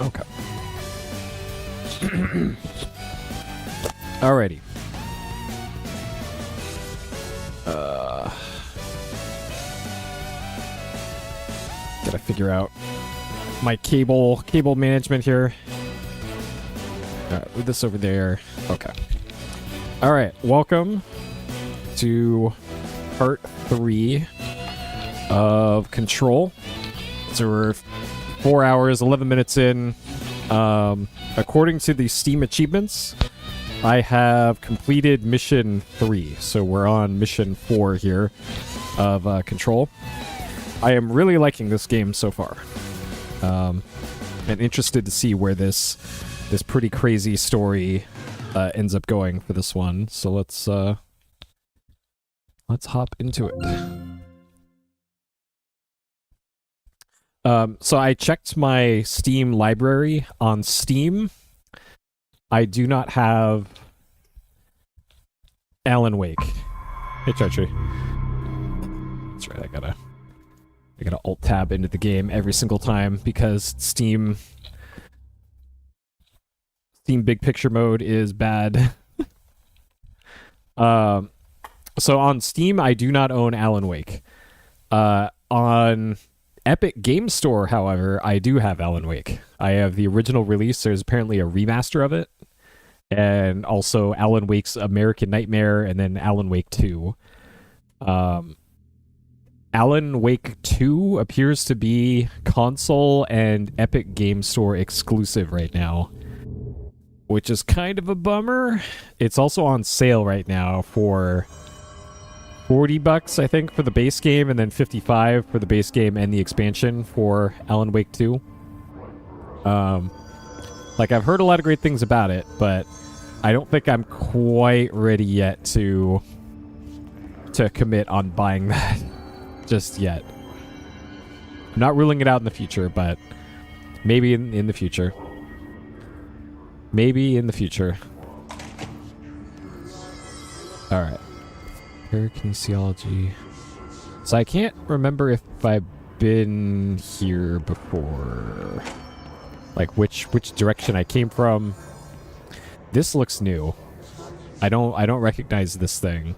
Okay. Alrighty. Gotta figure out my cable management here. Alright, move this over there. Okay. Alright, welcome to part 3 of Control. So we're 4 hours, 11 minutes in. According to the Steam achievements, I have completed mission 3. So we're on mission 4 here of Control. I am really liking this game so far. And interested to see where this pretty crazy story ends up going for this one. So let's hop into it. So I checked my Steam library on Steam. I do not have Alan Wake. Hey, Chartry. That's right, I gotta alt tab into the game every single time because Steam big picture mode is bad. So on Steam, I do not own Alan Wake. On Epic Game Store, however, I do have Alan Wake. I have the original release. There's apparently a remaster of it. And also Alan Wake's American Nightmare and then Alan Wake 2. Alan Wake 2 appears to be console and Epic Game Store exclusive right now, which is kind of a bummer. It's also on sale right now for $40, I think, for the base game, and then $55 for the base game and the expansion for Alan Wake 2. Like, I've heard a lot of great things about it, but I don't think I'm quite ready yet to commit on buying that just yet. I'm not ruling it out in the future, but maybe in the future. Maybe in the future. Alright. Parakinesiology. So I can't remember if I've been here before. Like which direction I came from. This looks new. I don't recognize this thing.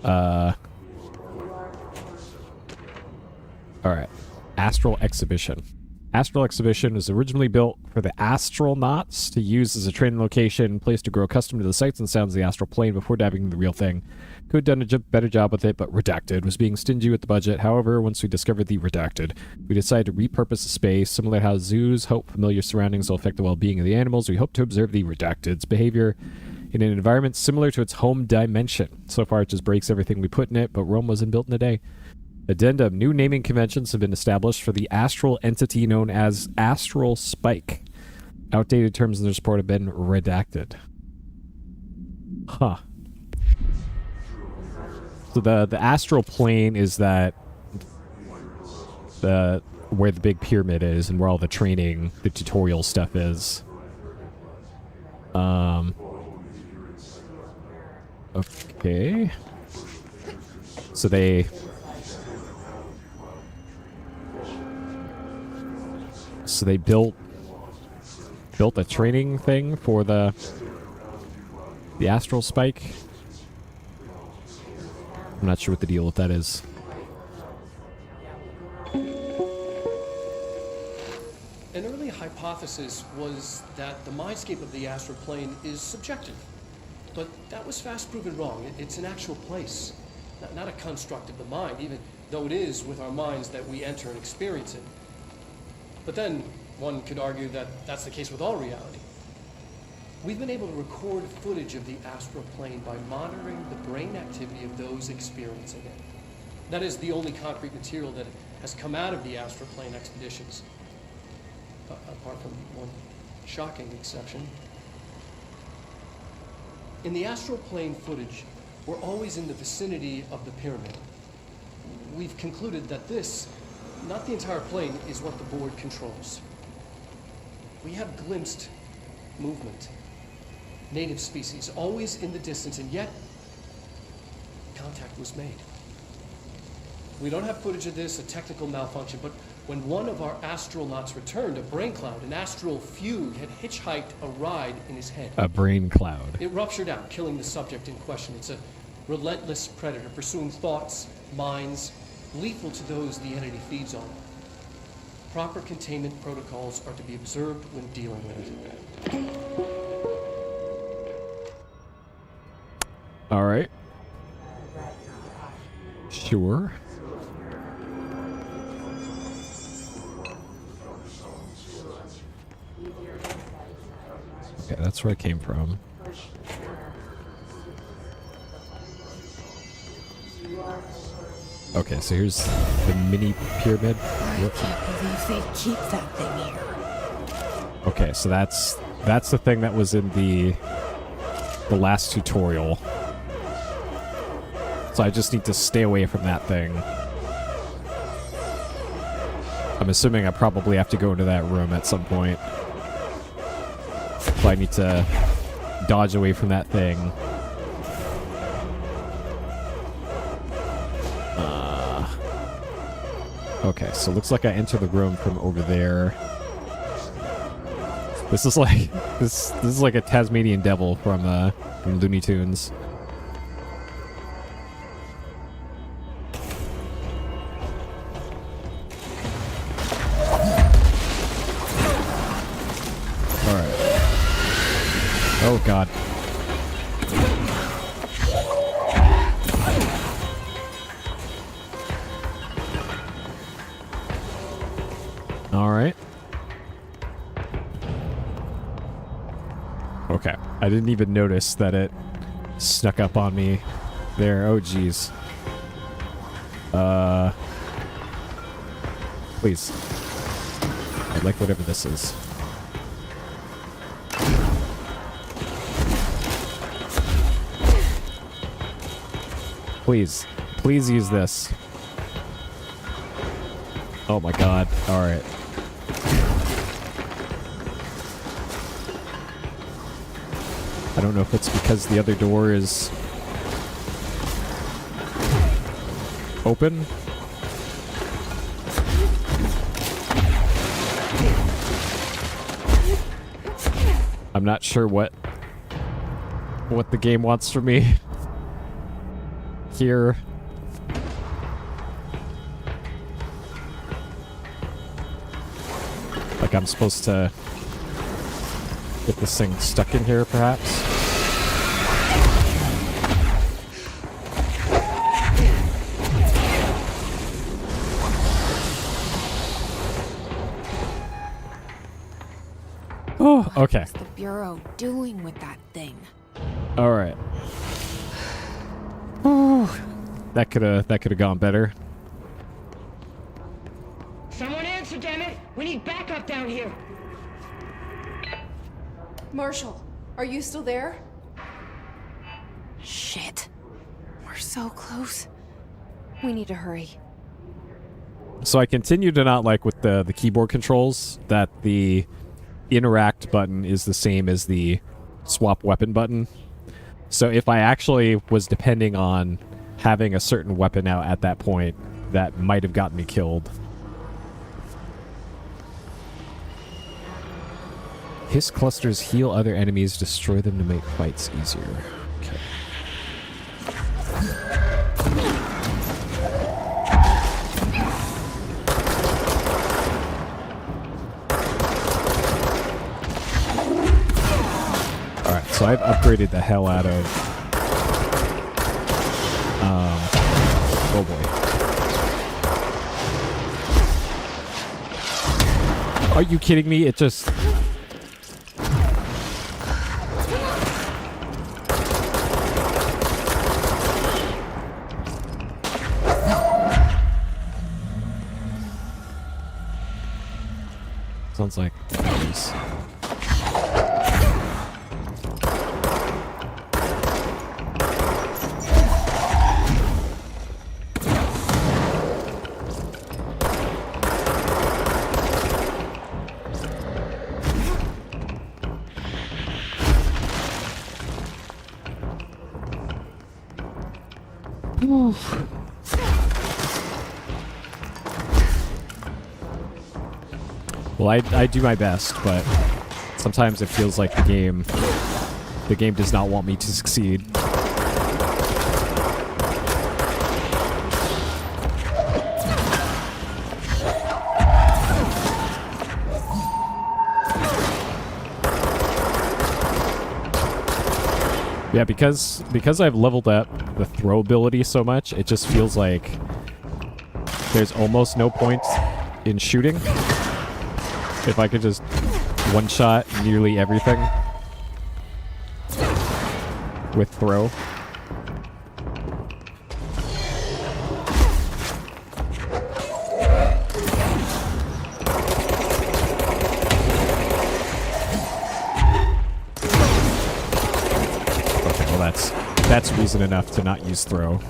Alright. Astral Exhibition. Astral Exhibition was originally built for the astronauts to use as a training location, place to grow accustomed to the sights and sounds of the astral plane before diving into the real thing. Could have done a better job with it, but Redacted was being stingy with the budget. However, once we discovered the Redacted, we decided to repurpose the space. Similar to how zoos hope familiar surroundings will affect the well-being of the animals, we hope to observe the Redacted's behavior in an environment similar to its home dimension. So far, it just breaks everything we put in it, but Rome wasn't built in a day. Addendum. New naming conventions have been established for the astral entity known as Astral Spike. Outdated terms in their support have been redacted. Huh. So the astral plane is that where the big pyramid is and where all the training, the tutorial stuff is. Okay. So they built a training thing for the astral spike. I'm not sure what the deal with that is. An early hypothesis was that the mindscape of the astral plane is subjective. But that was fast proven wrong. It's an actual place, not a construct of the mind, even though it is with our minds that we enter and experience it. But then one could argue that that's the case with all reality. We've been able to record footage of the astral plane by monitoring the brain activity of those experiencing it. That is the only concrete material that has come out of the astral plane expeditions. Apart from one shocking exception. In the astral plane footage, we're always in the vicinity of the pyramid. We've concluded that this, not the entire plane, is what the board controls. We have glimpsed movement, native species, always in the distance, and yet contact was made. We don't have footage of this, a technical malfunction, but when one of our astronauts returned, a brain cloud, an astral fugue, had hitchhiked a ride in his head. A brain cloud. It ruptured out, killing the subject in question. It's a relentless predator pursuing thoughts, minds, lethal to those the entity feeds on. Proper containment protocols are to be observed when dealing with it. All right. Sure. Okay, that's where I came from. Okay, so here's the mini pyramid. I can't believe they keep that thing here. Okay, so that's the thing that was in the last tutorial. So I just need to stay away from that thing. I'm assuming I probably have to go into that room at some point. So I need to dodge away from that thing. Okay, so it looks like I enter the room from over there. This is like this is like a Tasmanian devil from Looney Tunes. All right. Oh God. All right. Okay. I didn't even notice that it snuck up on me there. Oh, geez. Please. I'd like whatever this is. Please. Please use this. Oh my God. All right. I don't know if it's because the other door is open. I'm not sure what the game wants from me here. Like I'm supposed to get this thing stuck in here, perhaps? Oh, okay. What's the Bureau doing with that thing? All right. That could have gone better. Someone answer, damn it! We need backup down here. Marshall, are you still there? Shit. We're so close. We need to hurry. So I continue to not like with the keyboard controls that the interact button is the same as the swap weapon button. So if I actually was depending on having a certain weapon out at that point, that might have gotten me killed. Hiss clusters heal other enemies, destroy them to make fights easier. Okay. Alright, so I've upgraded the hell out of... oh boy. Are you kidding me? It just... Sounds like enemies. Well, I do my best, but sometimes it feels like the game does not want me to succeed. Yeah, because I've leveled up the throw ability so much, it just feels like there's almost no point in shooting. If I could just one-shot nearly everything with throw. Okay, well that's reason enough to not use throw.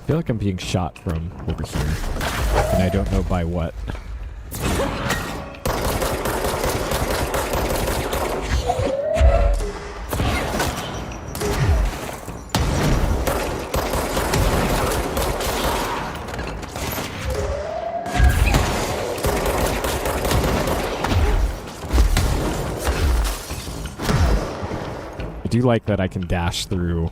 I feel like I'm being shot from over here, and I don't know by what. I do like that I can dash through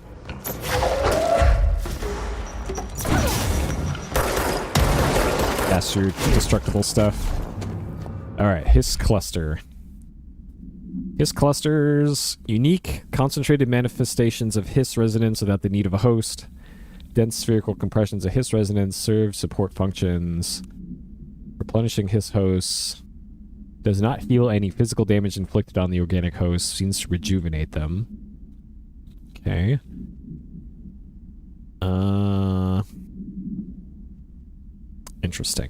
destructible stuff. Alright, Hiss Cluster. Hiss clusters, unique, concentrated manifestations of Hiss resonance without the need of a host. Dense spherical compressions of Hiss resonance serve support functions. Replenishing Hiss hosts. Does not heal any physical damage inflicted on the organic host. Seems to rejuvenate them. Okay. Interesting.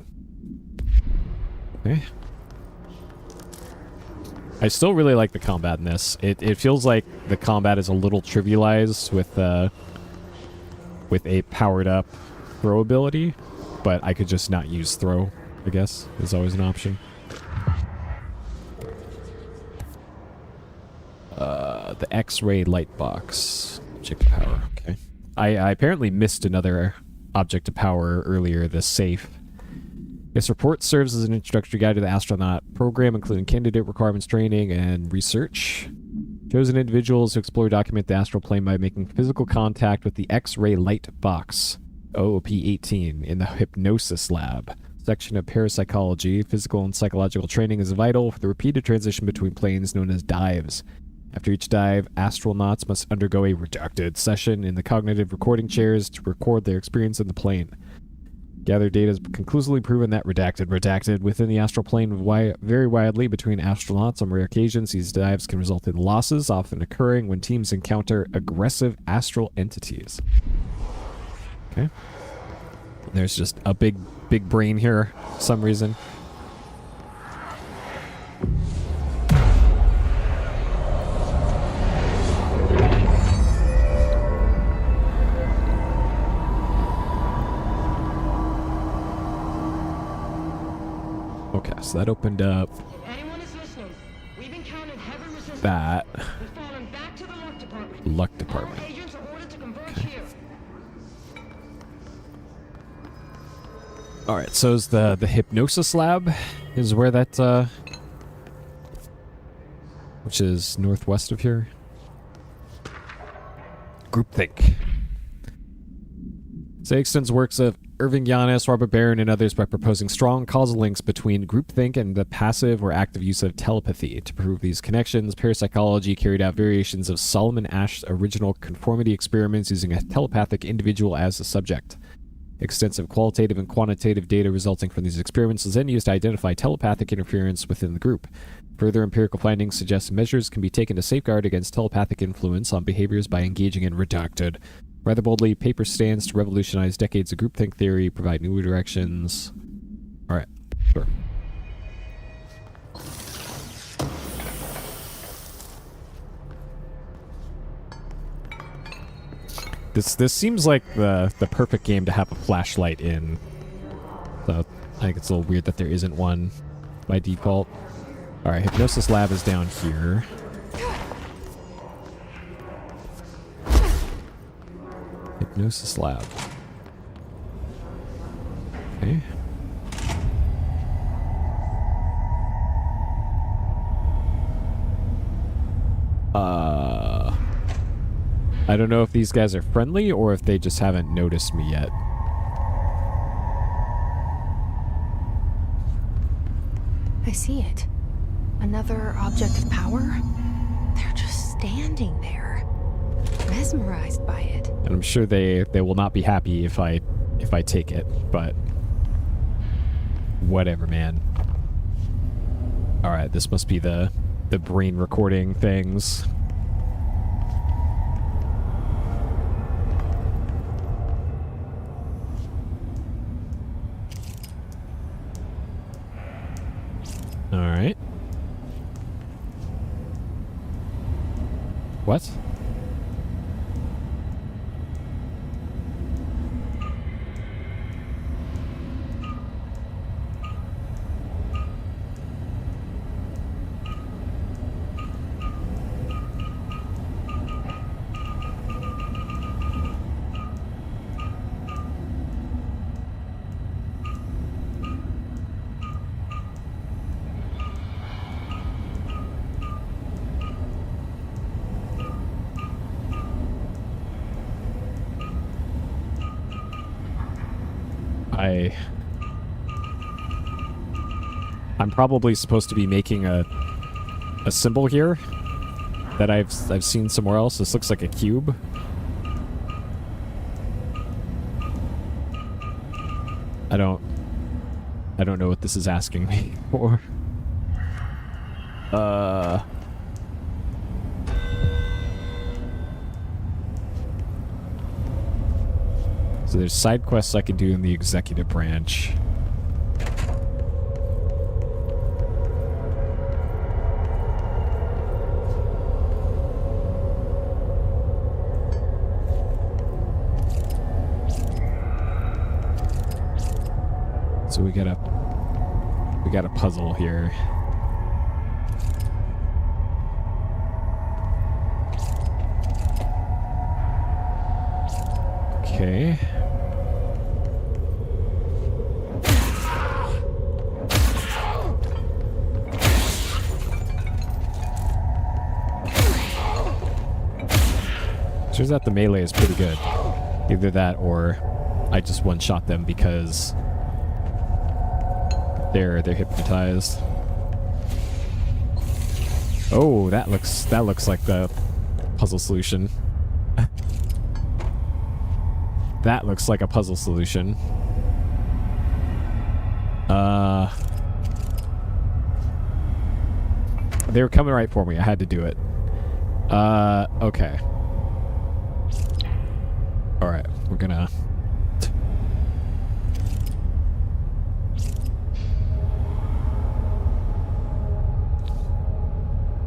Okay. I still really like the combat in this. It feels like the combat is a little trivialized with a powered up throw ability, but I could just not use throw, I guess, is always an option. The X-ray light box. Object of power, okay. I apparently missed another object of power earlier, the safe. This report serves as an introductory guide to the astronaut program, including candidate requirements, training, and research. Chosen individuals who explore document the astral plane by making physical contact with the X-ray light box, OOP-18, in the hypnosis lab. Section of parapsychology. Physical and psychological training is vital for the repeated transition between planes known as dives. After each dive, astronauts must undergo a redacted session in the cognitive recording chairs to record their experience in the plane. Gathered data has conclusively proven that redacted within the astral plane vary widely between astronauts. On rare occasions, these dives can result in losses, often occurring when teams encounter aggressive astral entities. Okay. There's just a big brain here for some reason. Okay, so that opened up If anyone is listening, we've encountered heavy resistance. that We've fallen back to the luck department. luck department. All agents are ordered to converge here. Alright, so is the hypnosis lab is where that which is northwest of here. Groupthink. Say extends works of Irving Yanis, Robert Barron, and others by proposing strong causal links between groupthink and the passive or active use of telepathy. To prove these connections, parapsychology carried out variations of Solomon Asch's original conformity experiments using a telepathic individual as the subject. Extensive qualitative and quantitative data resulting from these experiments was then used to identify telepathic interference within the group. Further empirical findings suggest measures can be taken to safeguard against telepathic influence on behaviors by engaging in redacted. Rather boldly, paper stands to revolutionize decades of groupthink theory, provide new directions. Alright, sure. This seems like the perfect game to have a flashlight in So I think it's a little weird that there isn't one by default. Alright, Hypnosis Lab is down here. Hypnosis Lab. Okay. I don't know if these guys are friendly or if they just haven't noticed me yet. I see it. Another object of power? They're just standing there, mesmerized by it. And I'm sure they will not be happy if I take it, but whatever, man. All right, this must be the brain recording things. All right. What? I'm probably supposed to be making a symbol here that I've seen somewhere else. This looks like a cube. I don't know what this is asking me for. So there's side quests I can do in the executive branch. So we got a puzzle here. Okay. Turns out the melee is pretty good. Either that or I just one-shot them because they're hypnotized. Oh, that looks like the puzzle solution. That looks like a puzzle solution. They were coming right for me. I had to do it. Okay. All right, we're gonna.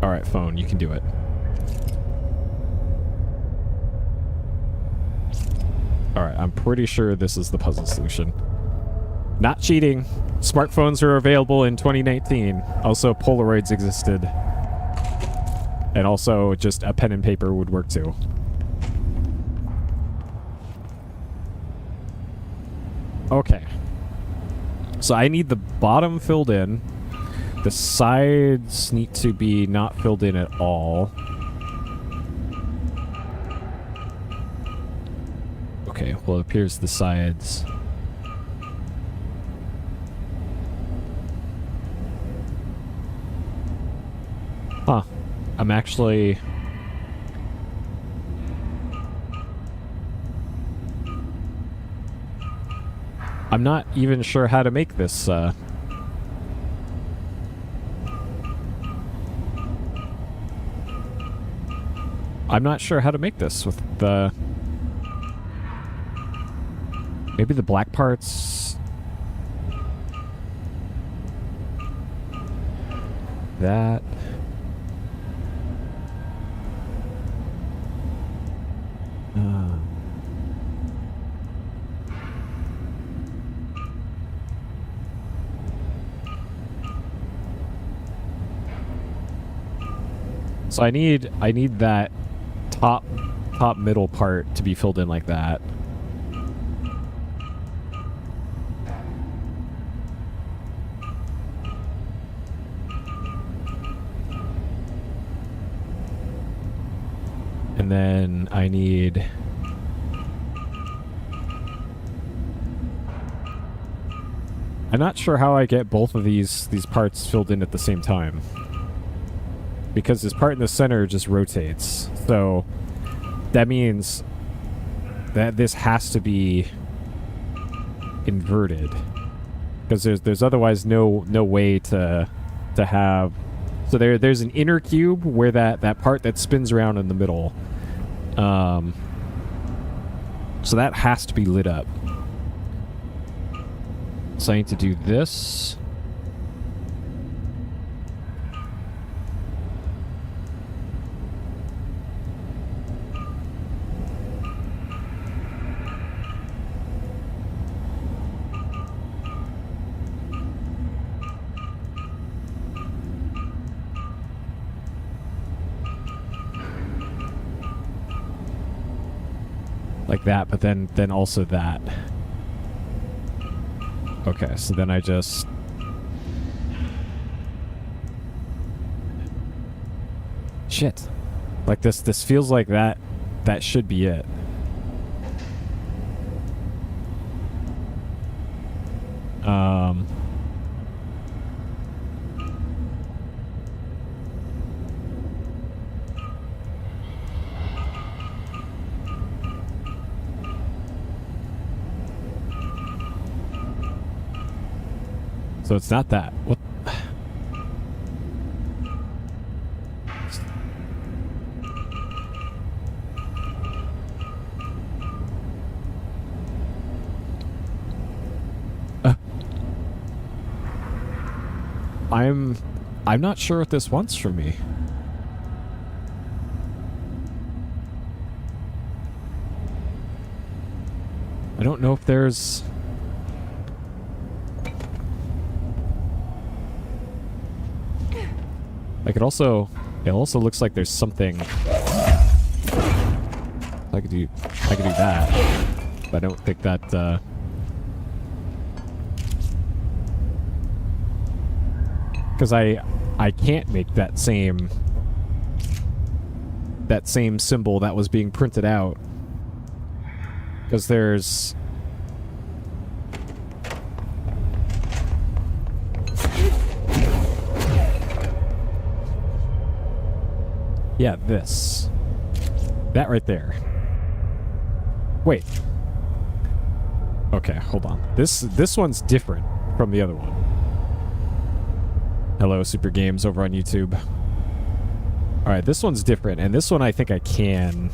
All right, phone, you can do it. All right, I'm pretty sure this is the puzzle solution. Not cheating. Smartphones are available in 2019. Also, Polaroids existed. And also, just a pen and paper would work too. Okay. So I need the bottom filled in. The sides need to be not filled in at all. Okay, well it appears the sides. Huh. I'm actually... I'm not even sure how to make this, I'm not sure how to make this with the... Maybe the black parts... That... So I need that top middle part to be filled in like that. And then I need... I'm not sure how I get both of these parts filled in at the same time. Because this part in the center just rotates. So that means that this has to be inverted. Because there's otherwise no way to have... So there's an inner cube where that part that spins around in the middle. So that has to be lit up. So I need to do this. Like that, but then also that. Okay, so then I just... Shit. Like this feels like that should be it. So it's not that. What? I'm not sure what this wants from me. I don't know if there's... Like it also looks like there's something I could do that, but I don't think that because I can't make that same symbol that was being printed out, because there's yeah, that right there. Wait. Okay, hold on. This one's different from the other one. Hello, Super Games over on YouTube. Alright, this one's different, and this one I think I can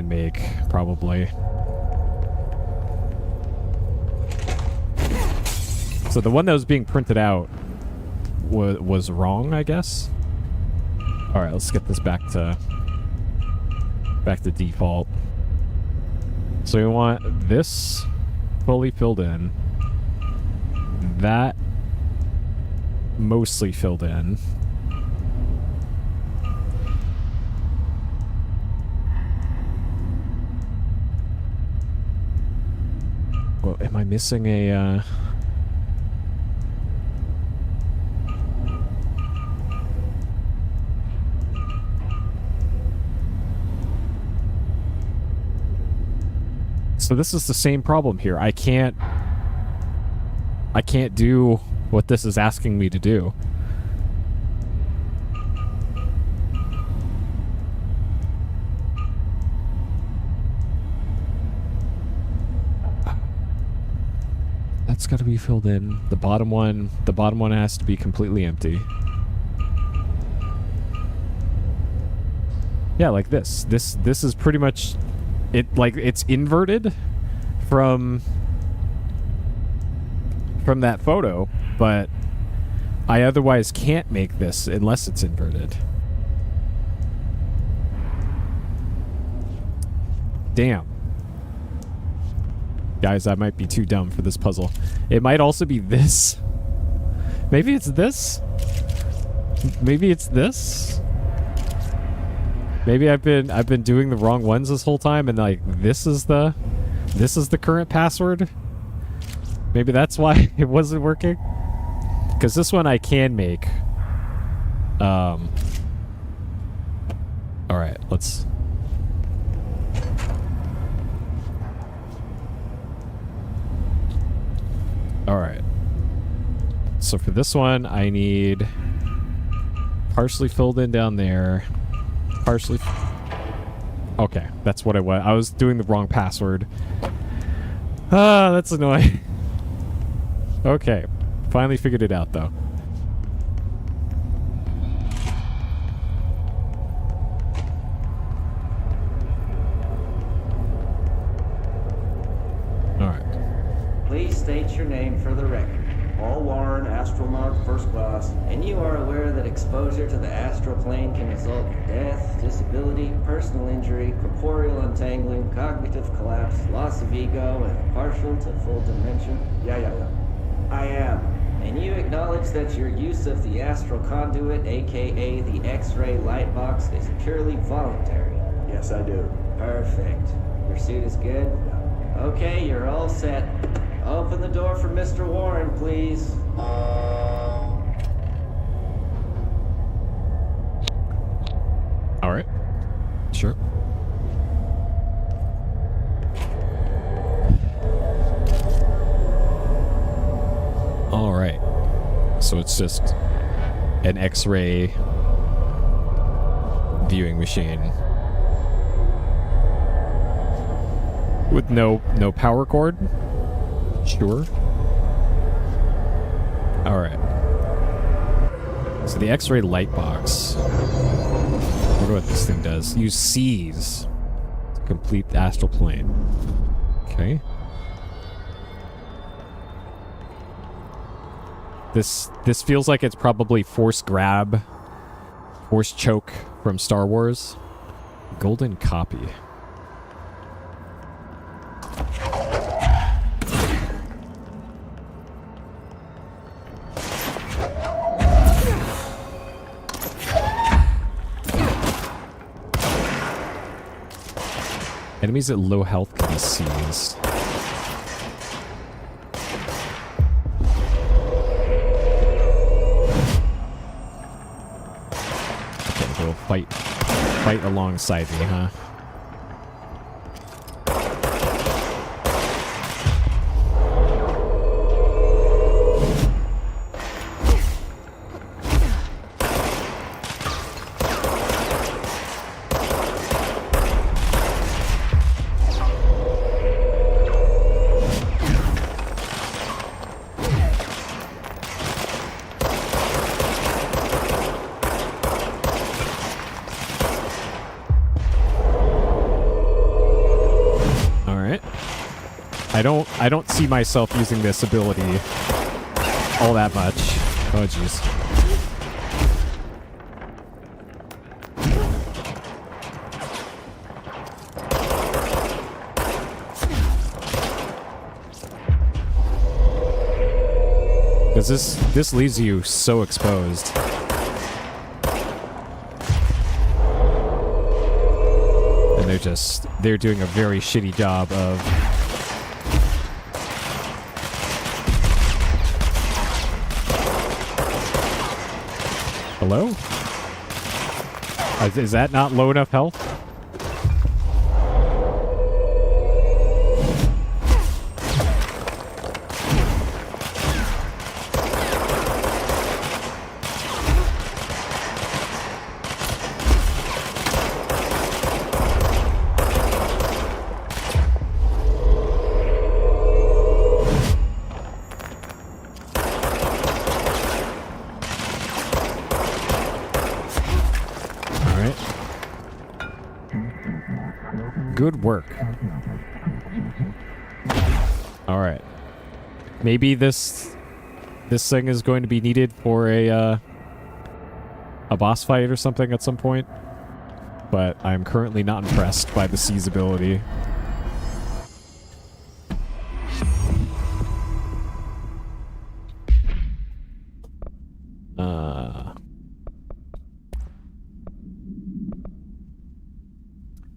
make, probably. So the one that was being printed out was wrong, I guess? Alright, let's get this back to default. So we want this fully filled in. That mostly filled in. Well, am I missing a So this is the same problem here. I can't do what this is asking me to do. That's got to be filled in. The bottom one has to be completely empty. Yeah, like this. This is pretty much it. Like it's inverted from that photo, but I otherwise can't make this unless it's inverted. Damn. Guys, I might be too dumb for this puzzle. It might also be this. Maybe it's this? Maybe it's this? Maybe I've been doing the wrong ones this whole time, and like this is the current password. Maybe that's why it wasn't working. Because this one I can make. All right, let's. All right. So for this one, I need partially filled in down there. Partially. Okay, that's what I was. I was doing the wrong password. Ah, that's annoying. Okay, finally figured it out though. All right. Please state your name for the record. Paul Warren, astronaut first class, and you are aware that exposure to the astral plane can result in death, disability, personal injury, corporeal untangling, cognitive collapse, loss of ego, and partial to full dementia? Yeah. I am. And you acknowledge that your use of the astral conduit, aka the X-ray light box, is purely voluntary? Yes, I do. Perfect. Your suit is good? Okay, you're all set. Open the door for Mr. Warren, please. All right. Sure. All right. So it's just an X-ray viewing machine with no power cord. Sure. All right. So the X-ray light box. I wonder what this thing does. Use C's to complete the astral plane. Okay. This feels like it's probably force grab, force choke from Star Wars. Golden copy. Enemies at low health can be seized. Okay, we'll fight alongside me, huh? I don't see myself using this ability all that much. Oh, jeez. Because this leaves you so exposed. And they're doing a very shitty job of hello? Is that not low enough health? Good work. All right. Maybe this thing is going to be needed for a boss fight or something at some point. But I'm currently not impressed by the C's ability.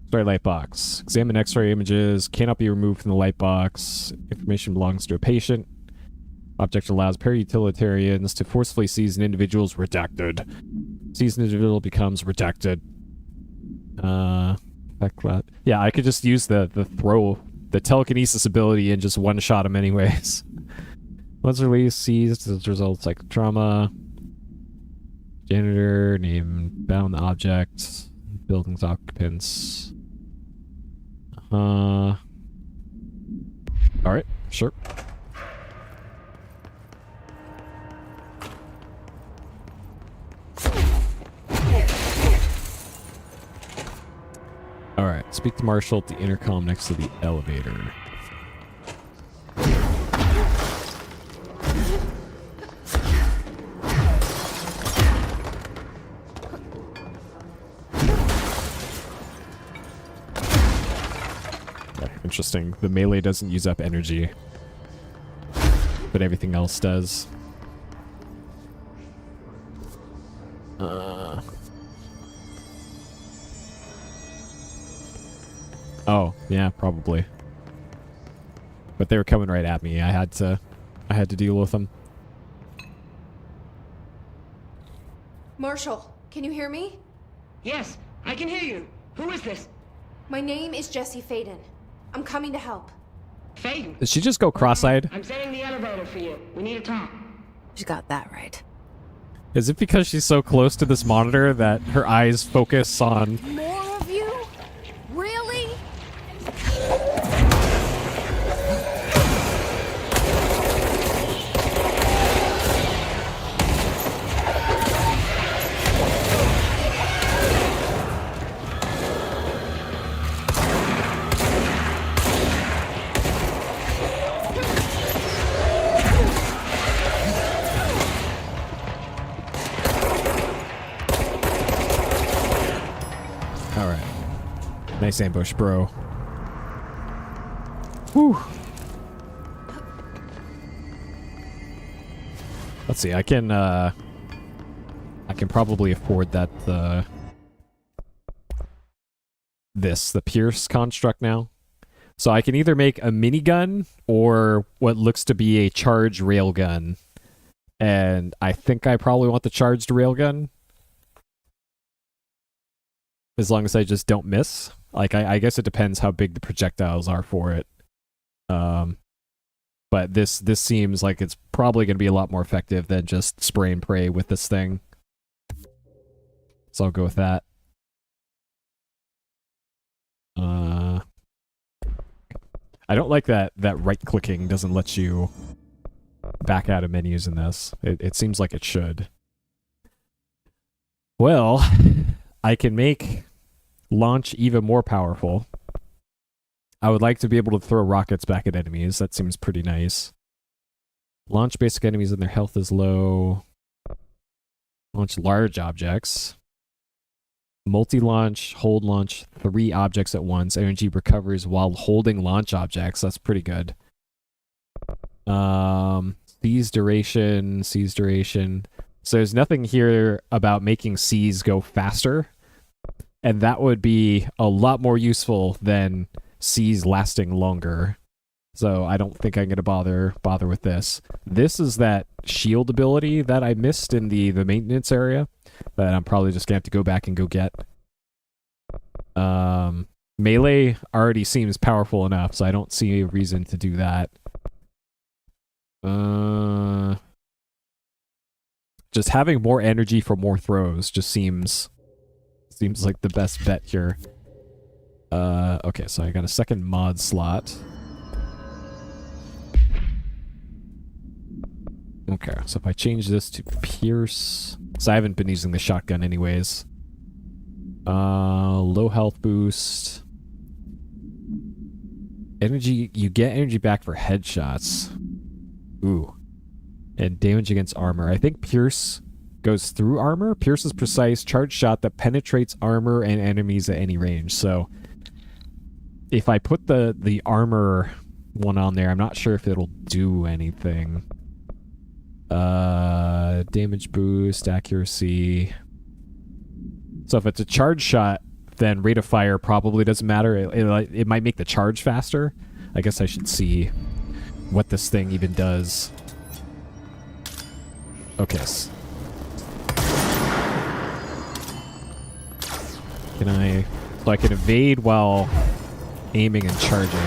X-ray light box. Examine X-ray images. Cannot be removed from the light box. Information belongs to a patient. Object allows para-utilitarians to forcefully seize an individual's redacted. Seize an individual becomes redacted. Yeah, I could just use the telekinesis ability and just one-shot him anyways. Once released, seized as a result of psychic trauma. Janitor, name, bound object, building's occupants. Alright, sure. Alright, speak to Marshall at the intercom next to the elevator. Okay, interesting. The melee doesn't use up energy, but everything else does. Oh, yeah, probably. But they were coming right at me. I had to deal with them. Marshall, can you hear me? Yes, I can hear you. Who is this? My name is Jessie Faden. I'm coming to help. Faden. Did she just go cross-eyed? I'm setting the elevator for you. We need to talk. She got that right. Is it because she's so close to this monitor that her eyes focus on... More of you? Really? Alright. Nice ambush, bro. Whew. Let's see, I can probably afford that, the Pierce construct now. So I can either make a minigun or what looks to be a charged railgun. And I think I probably want the charged railgun. As long as I just don't miss. Like, I guess it depends how big the projectiles are for it. But this seems like it's probably going to be a lot more effective than just spray and pray with this thing. So I'll go with that. I don't like that right-clicking doesn't let you back out of menus in this. It seems like it should. Well, I can make launch even more powerful. I would like to be able to throw rockets back at enemies. That seems pretty nice. Launch basic enemies and their health is low. Launch large objects. Multi-launch, hold launch 3 objects at once. Energy recovers while holding launch objects. That's pretty good. Seize duration. So there's nothing here about making seize go faster. And that would be a lot more useful than seize lasting longer. So I don't think I'm going to bother with this. This is that shield ability that I missed in the maintenance area that I'm probably just going to have to go back and go get. Melee already seems powerful enough, so I don't see a reason to do that. Just having more energy for more throws just seems like the best bet here. Okay, so I got a second mod slot. Okay, so if I change this to Pierce... So I haven't been using the shotgun anyways. Low health boost. Energy... You get energy back for headshots. Ooh. And damage against armor. I think Pierce goes through armor. Pierce is precise, charged shot that penetrates armor and enemies at any range. So if I put the armor one on there, I'm not sure if it'll do anything. Damage boost, accuracy. So if it's a charge shot then rate of fire probably doesn't matter. It might make the charge faster. I guess I should see what this thing even does. Okay. Can I... So I can evade while aiming and charging.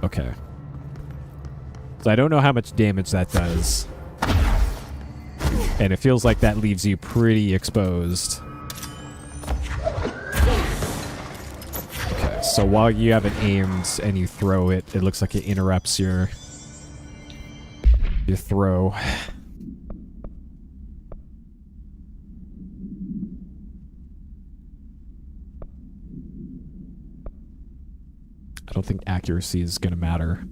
Okay. So I don't know how much damage that does. And it feels like that leaves you pretty exposed. Okay, so while you have it aimed and you throw it, it looks like it interrupts your throw. I don't think accuracy is going to matter.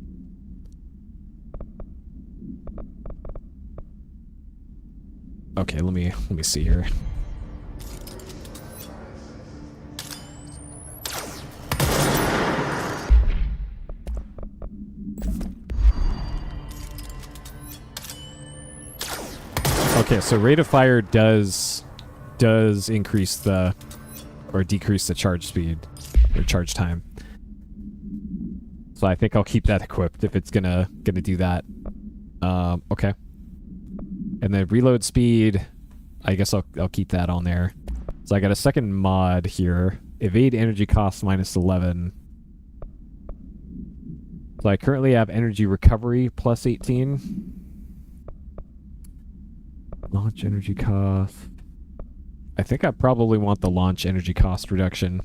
Okay, let me see here. Okay, so rate of fire does increase the or decrease the charge speed or charge time. So I think I'll keep that equipped if it's gonna do that. Okay. And then reload speed, I guess I'll keep that on there. So I got a second mod here. Evade energy cost minus 11. So I currently have energy recovery plus 18. Launch energy cost. I think I probably want the launch energy cost reduction.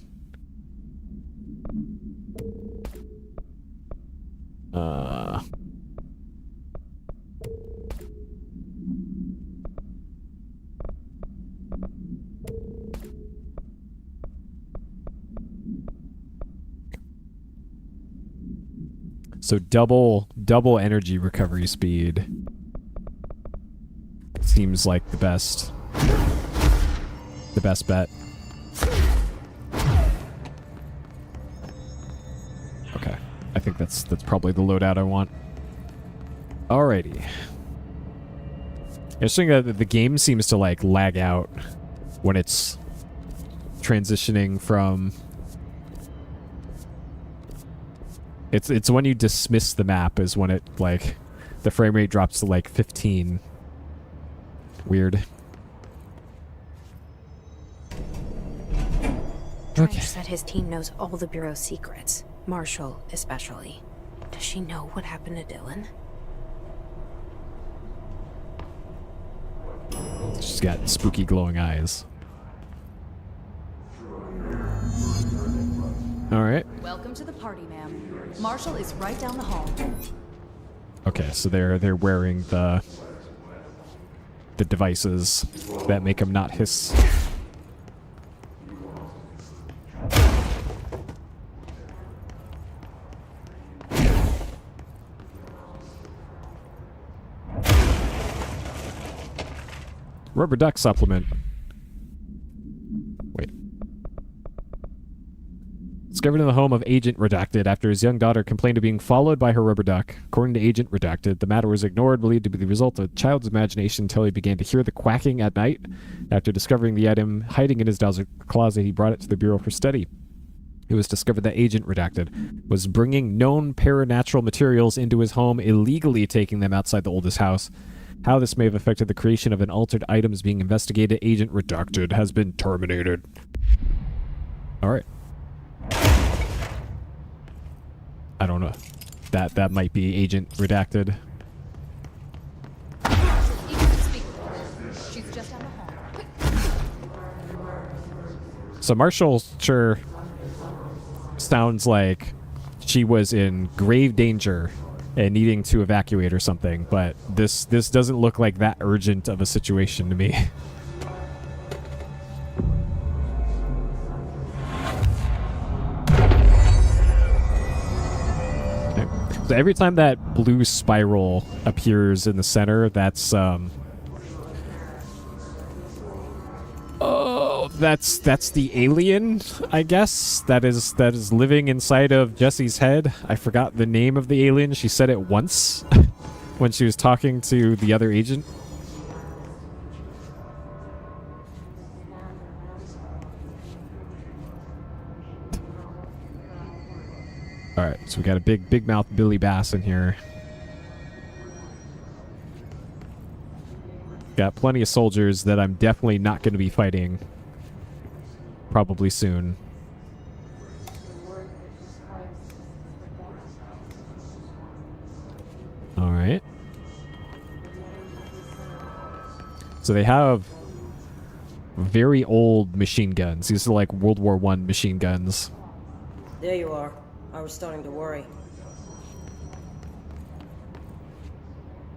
So double energy recovery speed seems like the best bet. Okay. I think that's probably the loadout I want. Alrighty. Interesting that the game seems to like lag out when it's transitioning from... It's when you dismiss the map is when it like the frame rate drops to like 15. Weird. Trench said his team knows all the Bureau's secrets. Marshall, especially. Does she know what happened to Dylan? She's got spooky glowing eyes. Alright. Welcome to the party, ma'am. Marshall is right down the hall. Okay, so they're wearing the devices that make them not hiss. Rubber duck supplement. Wait. Discovered in the home of Agent Redacted after his young daughter complained of being followed by her rubber duck. According to Agent Redacted, the matter was ignored, believed to be the result of a child's imagination until he began to hear the quacking at night. After discovering the item hiding in his closet, he brought it to the Bureau for study. It was discovered that Agent Redacted was bringing known paranatural materials into his home, illegally taking them outside the oldest house. How this may have affected the creation of an altered item is being investigated. Agent Redacted has been terminated. Alright. I don't know. That might be Agent Redacted. She's just down the hall. So Marshall sure sounds like she was in grave danger and needing to evacuate or something, but this doesn't look like that urgent of a situation to me. Okay. So every time that blue spiral appears in the center, that's that's the alien, I guess, that is living inside of Jesse's head. I forgot the name of the alien. She said it once when she was talking to the other agent. Alright, so we got a big mouth Billy Bass in here. Got plenty of soldiers that I'm definitely not going to be fighting. Probably soon. Alright. So they have very old machine guns. These are like World War I machine guns. There you are. I was starting to worry.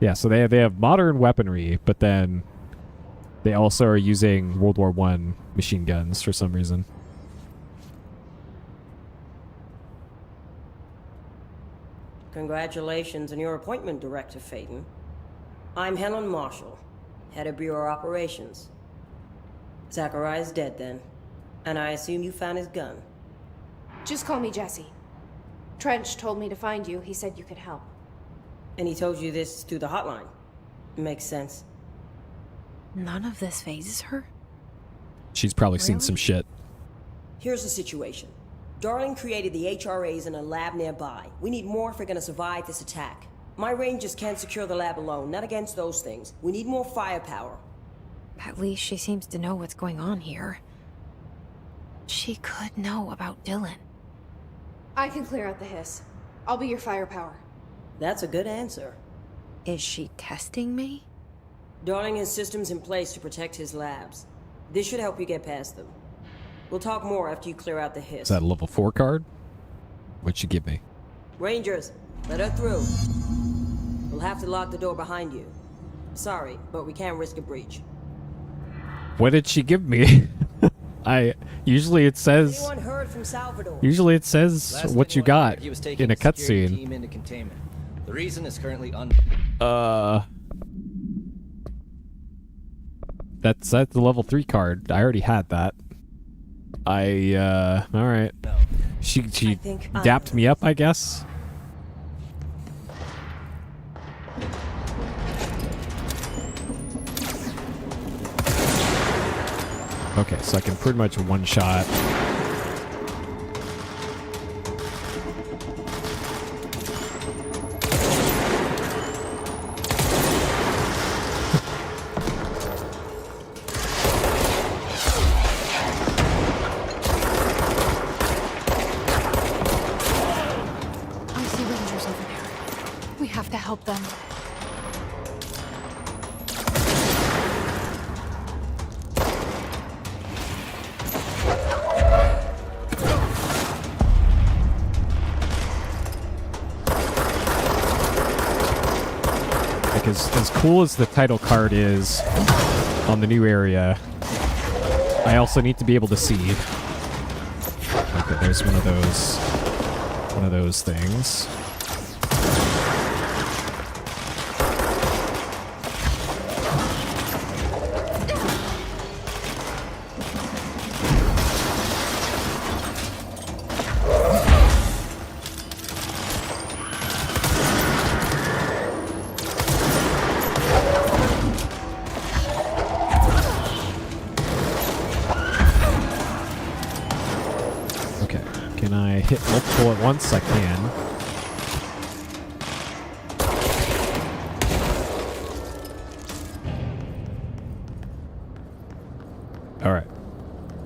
Yeah, so they have modern weaponry, but then they also are using World War I machine guns for some reason. Congratulations on your appointment, Director Phaeton. I'm Helen Marshall, Head of Bureau Operations. Zachariah's dead then, and I assume you found his gun. Just call me Jesse. Trench told me to find you. He said you could help. And he told you this through the hotline. Makes sense. None of this phases her? She's probably seen some shit. Here's the situation. Darling created the HRAs in a lab nearby. We need more if we're gonna survive this attack. My rangers can't secure the lab alone, not against those things. We need more firepower. At least she seems to know what's going on here. She could know about Dylan. I can clear out the hiss. I'll be your firepower. That's a good answer. Is she testing me? Darling has systems in place to protect his labs. This should help you get past them. We'll talk more after you clear out the hiss. Is that a level 4 card? What'd she give me? Rangers, let her through. We'll have to lock the door behind you. Sorry, but we can't risk a breach. What did she give me? Usually it says Anyone heard from Salvador? usually it says Last what you anyone got heard, he was taking in a security cutscene. team into containment. The reason is currently That's the level 3 card. I already had that. All right. No. She think dapped me up, I guess. Okay, so I can pretty much one shot. I see rangers over there. We have to help them. Like as cool as the title card is on the new area, I also need to be able to see. Okay, there's one of those things. Okay, can I hit multiple at once? I can. Alright.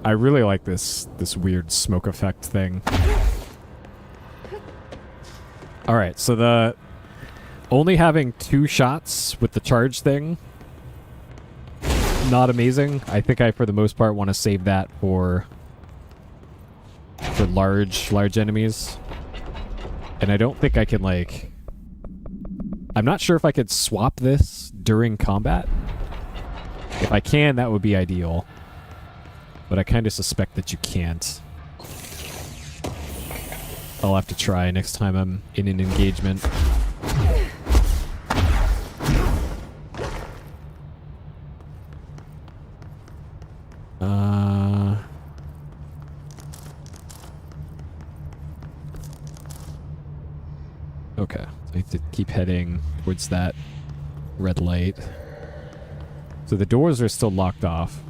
I really like this weird smoke effect thing. Alright, so the only having 2 shots with the charge thing, not amazing. I think I, for the most part, want to save that for large enemies. And I don't think I can, like... I'm not sure if I could swap this during combat. If I can, that would be ideal. But I kind of suspect that you can't. I'll have to try next time I'm in an engagement. Okay, so I have to keep heading towards that red light. So the doors are still locked off.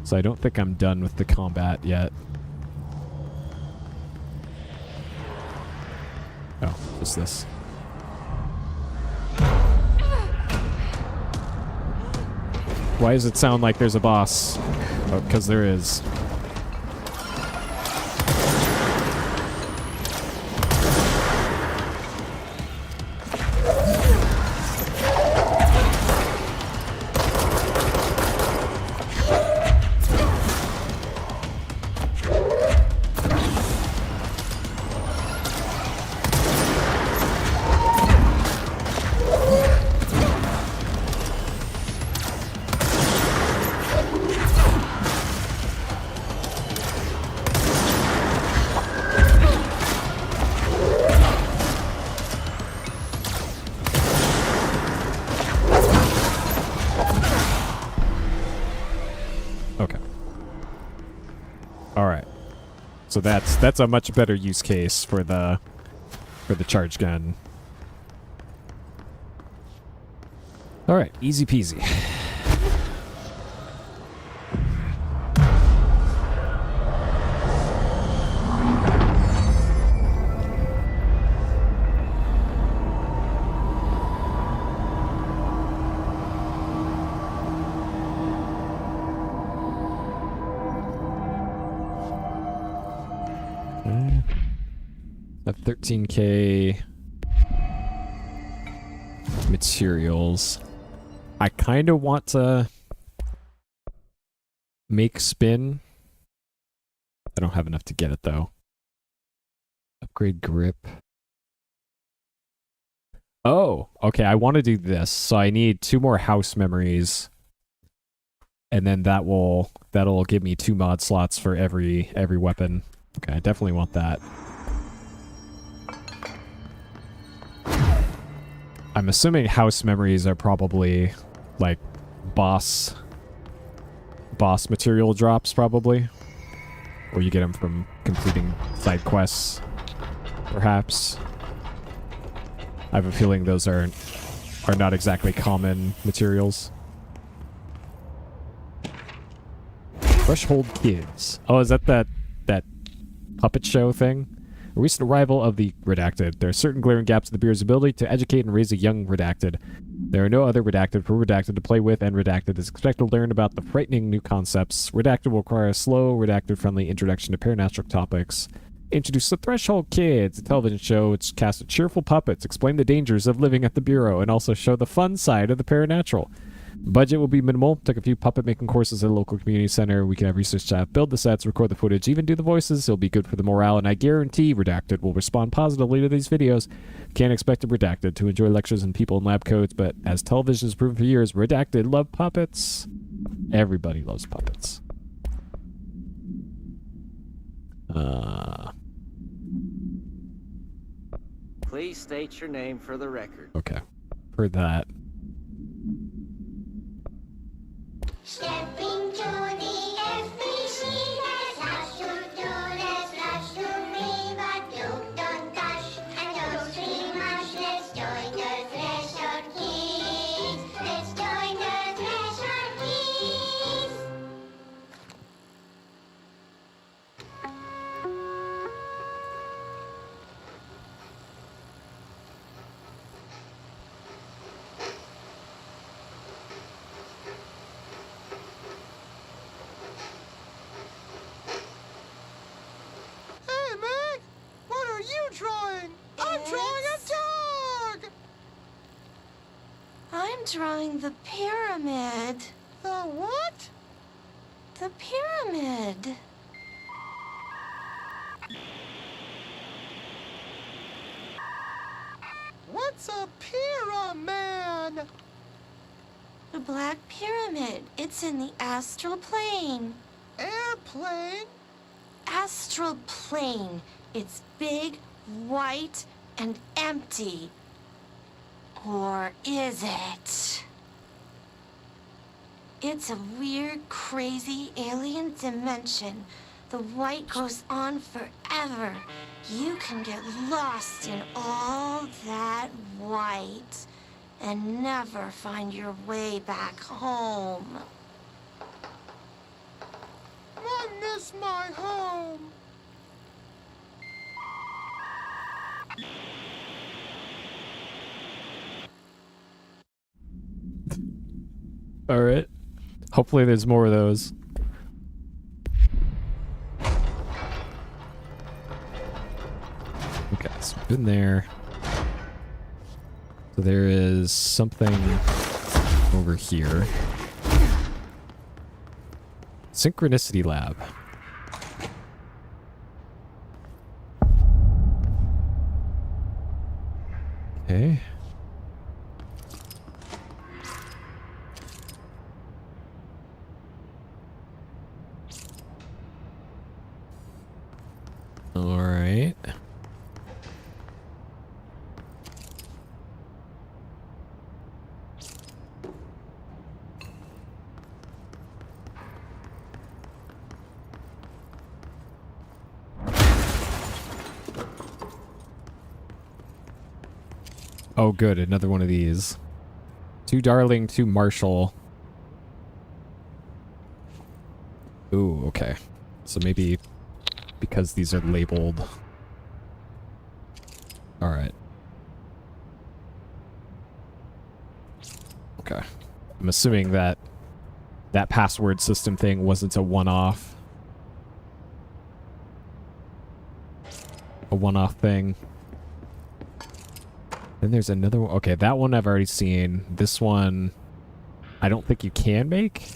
So I don't think I'm done with the combat yet. Oh, just this. Why does it sound like there's a boss? Oh, because there is. So that's a much better use case for the charge gun. All right, easy peasy. Have 13K materials. I kind of want to make spin. I don't have enough to get it though. Upgrade grip. Oh, okay. I want to do this, so I need 2 more house memories, and then that'll give me 2 mod slots for every weapon. Okay, I definitely want that. I'm assuming house memories are probably like boss material drops, probably, or you get them from completing side quests, perhaps. I have a feeling those are not exactly common materials. Threshold Kids. Oh, is that puppet show thing? A recent arrival of the Redacted. There are certain glaring gaps in the Bureau's ability to educate and raise a young Redacted. There are no other Redacted for Redacted to play with, and Redacted is expected to learn about the frightening new concepts. Redacted will require a slow, Redacted-friendly introduction to paranatural topics. Introduce the Threshold Kids, a television show which casts cheerful puppets, explain the dangers of living at the Bureau, and also show the fun side of the paranatural. Budget will be minimal. Took a few puppet making courses at a local community center. We can have research staff build the sets, record the footage, even do the voices. It'll be good for the morale, and I guarantee Redacted will respond positively to these videos. Can't expect a Redacted to enjoy lectures and people in lab coats, but as television has proven for years, Redacted love puppets. Everybody loves puppets. Please state your name for the record. Okay. Heard that. Stepping to the FBC, there's lots to do, there's lots to be, but you don't dash and don't scream much. Let's join the Threshold Kids. Let's join the Threshold Kids. I'm drawing the pyramid. The what? The pyramid. What's a pyramid? The Black Pyramid. It's in the astral plane. Airplane? Astral plane. It's big, white, and empty. Or is it? It's a weird, crazy alien dimension. The white goes on forever. You can get lost in all that white and never find your way back home. I miss my home. All right. Hopefully there's more of those. Okay, so we've been there. So there is something over here. Synchronicity lab. Okay. All right. Oh, good. Another one of these. To Darling, to Marshall. Ooh, okay. So maybe because these are labeled. Alright. Okay. I'm assuming that that password system thing wasn't a one-off. A one-off thing. Then there's another one. Okay, that one I've already seen. This one, I don't think you can make.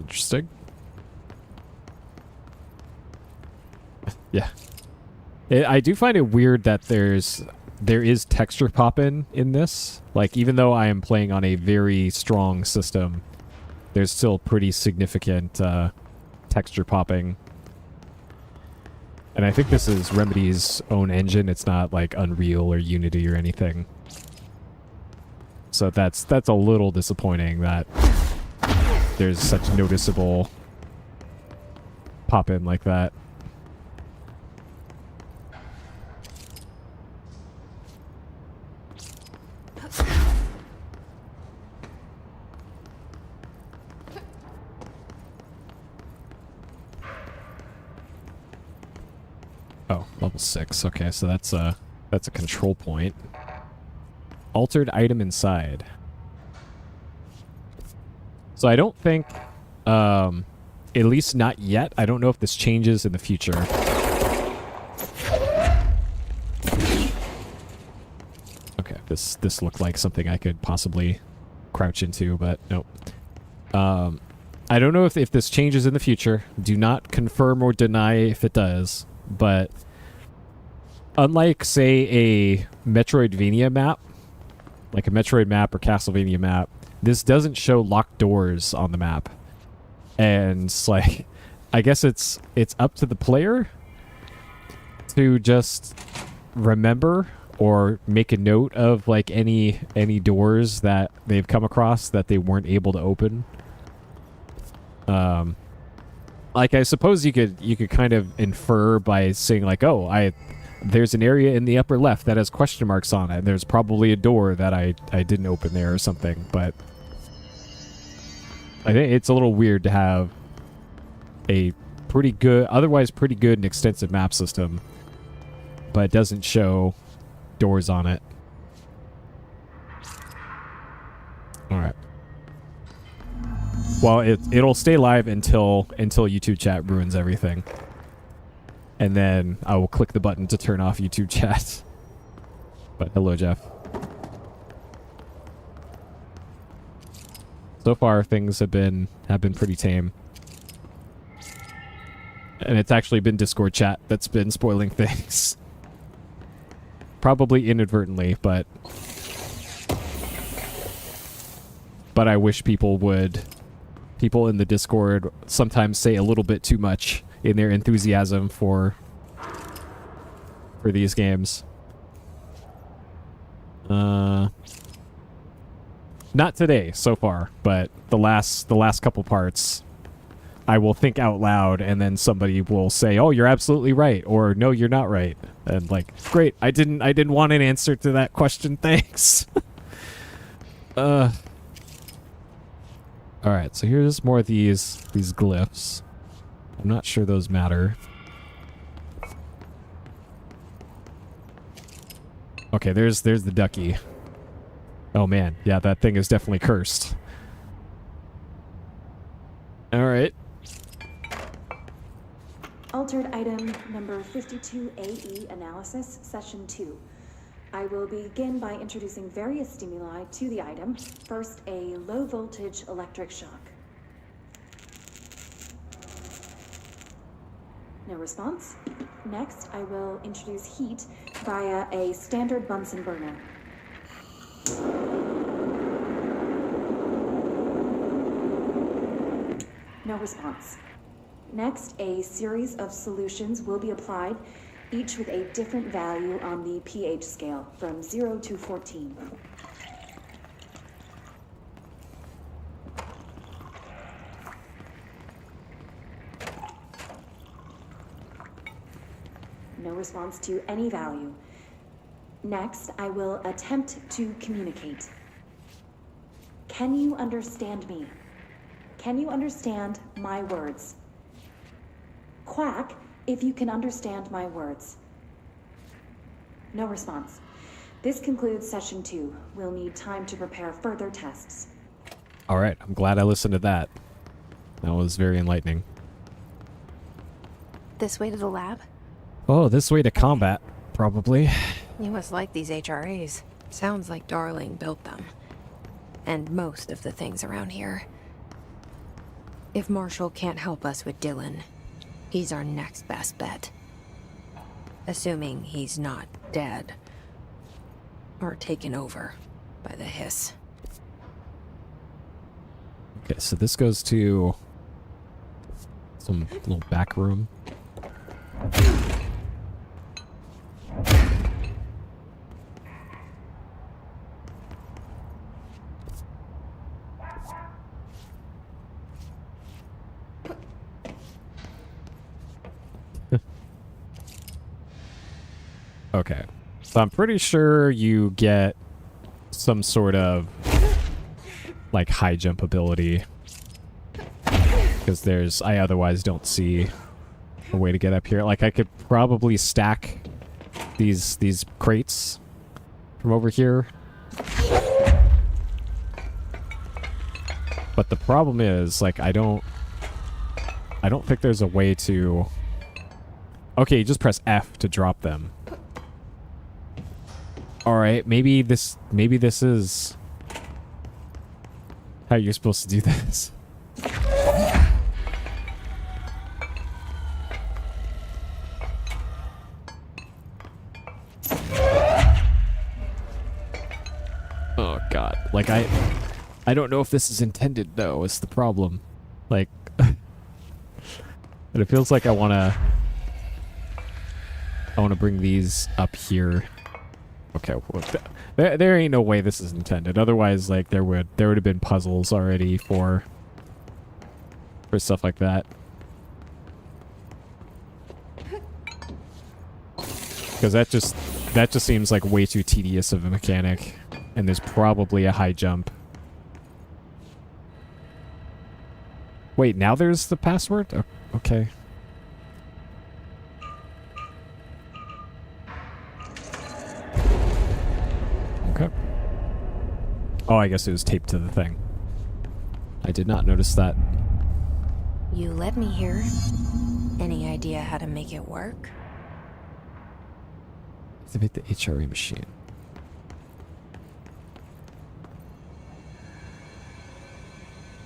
Interesting. Yeah. I do find it weird that there is texture pop-in in this. Like, even though I am playing on a very strong system, there's still pretty significant texture popping. And I think this is Remedy's own engine. It's not like Unreal or Unity or anything. So that's a little disappointing that there's such noticeable pop-in like that. Oh, level 6. Okay, so that's a control point. Altered item inside. So I don't think, at least not yet. I don't know if this changes in the future. Okay, this looked like something I could possibly crouch into, but nope. I don't know if this changes in the future. Do not confirm or deny if it does. But unlike, say, a Metroidvania map, like a Metroid map or Castlevania map, this doesn't show locked doors on the map. And like, I guess it's up to the player to just remember or make a note of like any doors that they've come across that they weren't able to open. Like, I suppose you could kind of infer by saying like, oh, there's an area in the upper left that has question marks on it. There's probably a door that I didn't open there or something. But I think it's a little weird to have a otherwise pretty good and extensive map system, but it doesn't show doors on it. All right. Well, it'll stay live until YouTube chat ruins everything. And then I will click the button to turn off YouTube chat. But hello, Jeff. So far, things have been pretty tame. And it's actually been Discord chat that's been spoiling things. Probably inadvertently, but I wish people in the Discord sometimes say a little bit too much in their enthusiasm for these games. Not today so far, but the last couple parts, I will think out loud and then somebody will say, "Oh, you're absolutely right," or "No, you're not right." And like, great, I didn't want an answer to that question. Thanks. All right, so here's more of these glyphs. I'm not sure those matter. Okay, there's the ducky. Oh man, yeah, that thing is definitely cursed. Alright. Altered item number 52AE analysis, session 2. I will begin by introducing various stimuli to the item. First, a low voltage electric shock. No response. Next, I will introduce heat via a standard Bunsen burner. No response. Next, a series of solutions will be applied, each with a different value on the pH scale, from 0 to 14. No response to any value. Next, I will attempt to communicate. Can you understand me? Can you understand my words? Quack if you can understand my words. No response. This concludes session 2. We'll need time to prepare further tests. Alright, I'm glad I listened to that. That was very enlightening. This way to the lab? Oh, this way to combat, probably. You must like these HRAs. Sounds like Darling built them. And most of the things around here. If Marshall can't help us with Dylan, he's our next best bet. Assuming he's not dead. Or taken over by the hiss. Okay, so this goes to some little back room. Okay, so I'm pretty sure you get some sort of like high jump ability, because I otherwise don't see a way to get up here. Like I could probably stack these crates from over here, but the problem is like I don't think there's a way to. Okay, you just press F to drop them. Alright, maybe this is how you're supposed to do this. Oh god. Like I don't know if this is intended though, is the problem. Like but it feels like I wanna bring these up here. Okay, well, there ain't no way this is intended. Otherwise, like there would have been puzzles already for stuff like that. Because that just seems like way too tedious of a mechanic, and there's probably a high jump. Wait, now there's the password? Okay. Oh, I guess it was taped to the thing. I did not notice that. You led me here. Any idea how to make it work? Activate the HRA machine.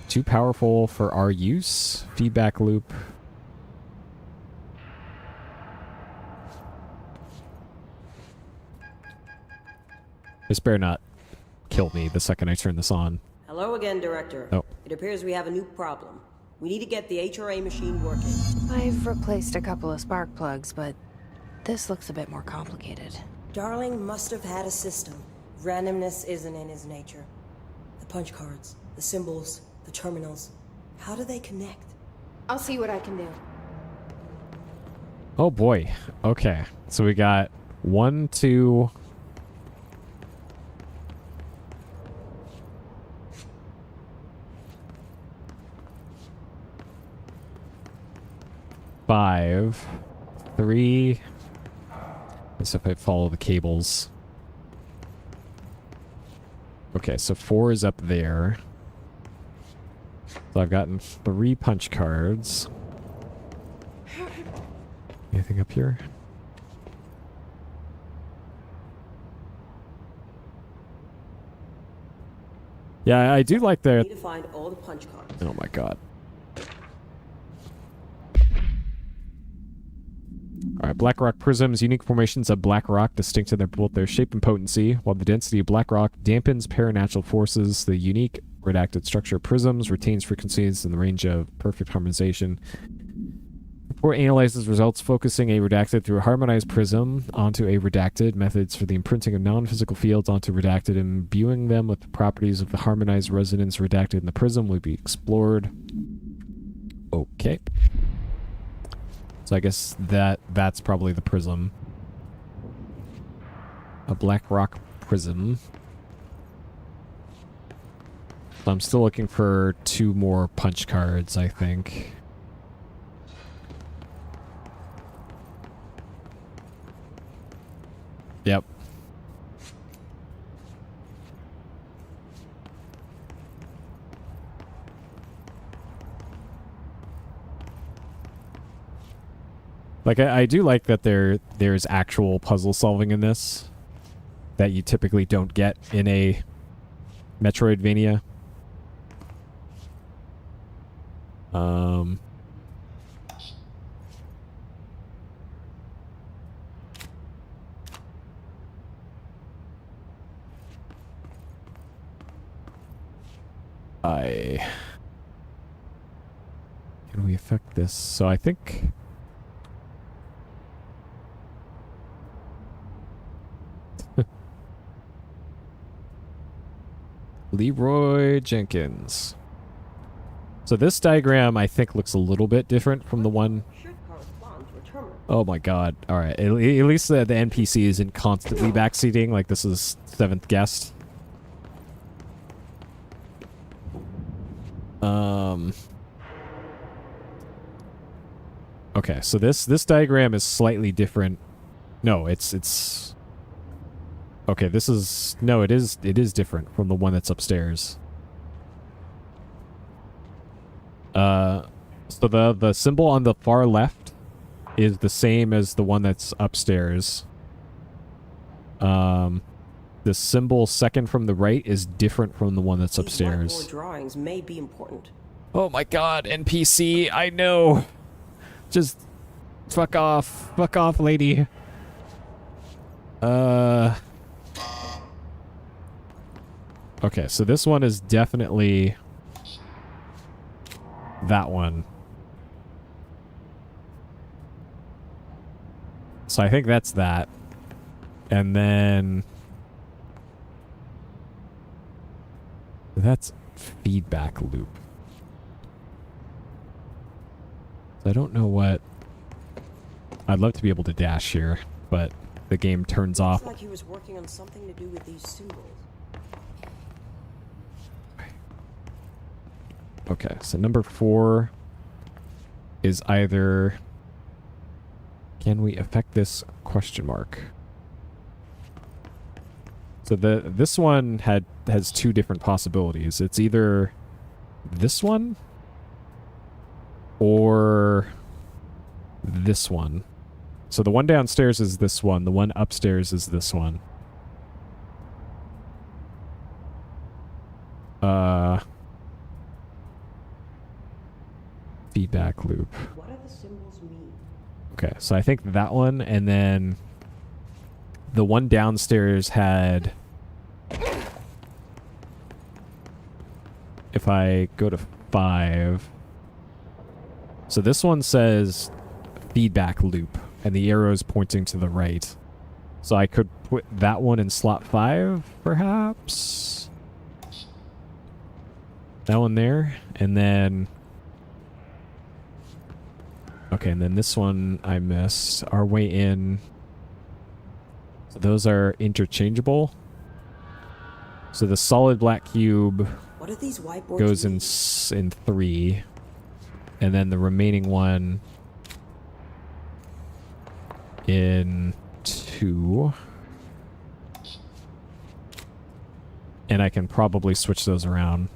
Too powerful for our use. Feedback loop. This better not kill me the second I turn this on. Hello again, Director. Oh. It appears we have a new problem. We need to get the HRA machine working. I've replaced a couple of spark plugs, but this looks a bit more complicated. Darling must have had a system. Randomness isn't in his nature. The punch cards, the symbols, the terminals. How do they connect? I'll see what I can do. Oh boy. Okay. So we got 1, 2... 5, 3. So if I follow the cables. Okay, so 4 is up there. So I've gotten 3 punch cards. Anything up here? Yeah, I do like We the... need to find all the punch cards. Oh my god. Alright, black rock prisms. Unique formations of black rock, distinct in both their shape and potency. While the density of black rock dampens paranatural forces, the unique redacted structure of prisms retains frequencies in the range of perfect harmonization. Report analyzes results focusing a redacted through a harmonized prism onto a redacted, methods for the imprinting of non-physical fields onto redacted, imbuing them with the properties of the harmonized resonance redacted in the prism will be explored. Okay. So I guess that's probably the prism. A black rock prism. So I'm still looking for 2 more punch cards, I think. Yep. Like, I do like that there's actual puzzle solving in this that you typically don't get in a Metroidvania. Can we affect this? So I think... Leroy Jenkins. So this diagram, I think, looks a little bit different from the one... Oh my god. Alright, at least the NPC isn't constantly backseating, like this is 7th guest. Okay, so this diagram is slightly different. No, it's... Okay, this is... No, it is different from the one that's upstairs. So the symbol on the far left is the same as the one that's upstairs. The symbol second from the right is different from the one that's upstairs. These whiteboard drawings may be important. Oh my god, NPC, I know. Just fuck off. Fuck off, lady. Okay, so this one is definitely that one. So I think that's that. And then that's feedback loop. So I don't know what... I'd love to be able to dash here, but the game turns off. Looks like he was working on something to do with these symbols. Okay, so number 4 is either... Can we affect this question mark? So this one has 2 different possibilities. It's either this one or this one. So the one downstairs is this one. The one upstairs is this one. Feedback loop. What do the symbols mean? Okay, so I think that one, and then the one downstairs had... If I go to 5... So this one says feedback loop, and the arrow's pointing to the right. So I could put that one in slot 5, perhaps? That one there, and then... Okay, and then this one I missed. Our way in. So those are interchangeable. So the solid black cube What are these whiteboards goes mean? in 3. And then the remaining one in 2. And I can probably switch those around.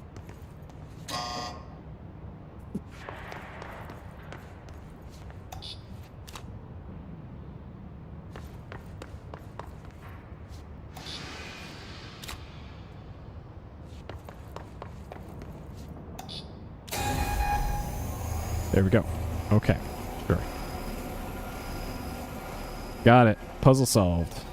There we go. Okay, sure. Got it. Puzzle solved.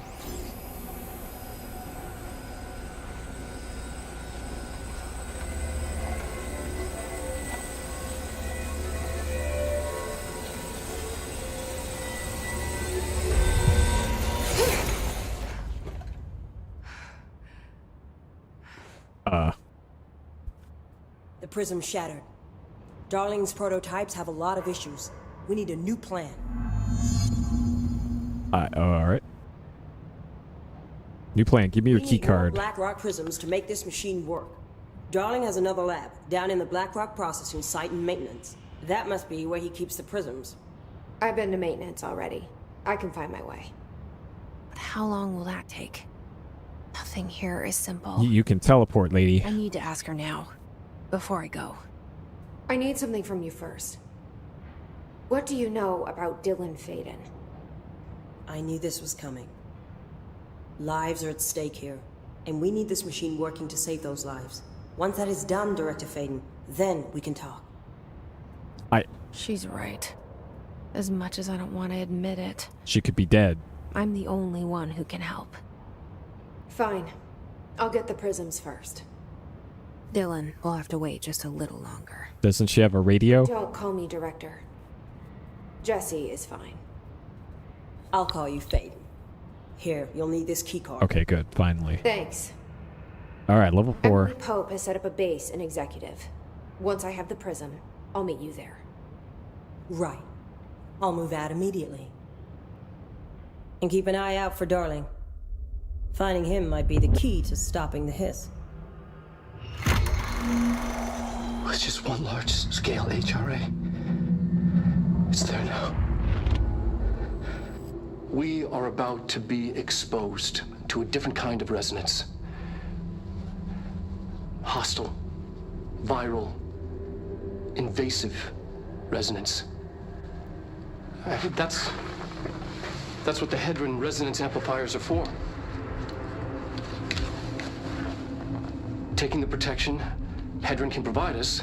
The prism shattered. Darling's prototypes have a lot of issues. We need a new plan. Alright. New plan. Give me your We key need more card. Black Rock prisms to make this machine work. Darling has another lab, down in the Black Rock processing site and maintenance. That must be where he keeps the prisms. I've been to maintenance already. I can find my way. But how long will that take? Nothing here is simple. You can teleport, lady. I need to ask her now, before I go. I need something from you first. What do you know about Dylan Faden? I knew this was coming. Lives are at stake here, and we need this machine working to save those lives. Once that is done, Director Faden, then we can talk. She's right. As much as I don't want to admit it, She could be dead. I'm the only one who can help. Fine. I'll get the prisms first. Dylan will have to wait just a little longer. Doesn't she have a radio? Don't call me Director. Jesse is fine. I'll call you Faden. Here, you'll need this keycard. Okay, good. Finally. Thanks. Alright, level 4. Emily Pope has set up a base in Executive. Once I have the prism, I'll meet you there. Right. I'll move out immediately. And keep an eye out for Darling. Finding him might be the key to stopping the hiss. It's just one large-scale HRA. It's there now. We are about to be exposed to a different kind of resonance. Hostile, viral, invasive resonance. That's what the Hedron resonance amplifiers are for. Taking the protection Hedron can provide us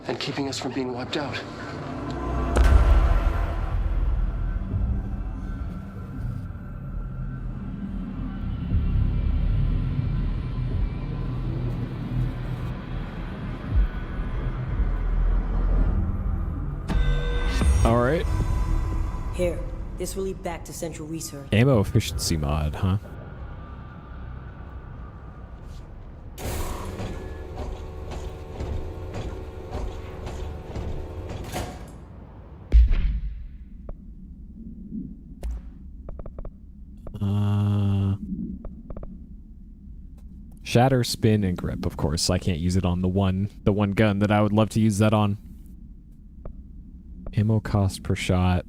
and keeping us from being wiped out. Alright. Here, this will lead back to Central Research. Ammo efficiency mod, huh? Shatter, spin, and grip. Of course, I can't use it on the one gun that I would love to use that on. Ammo cost per shot.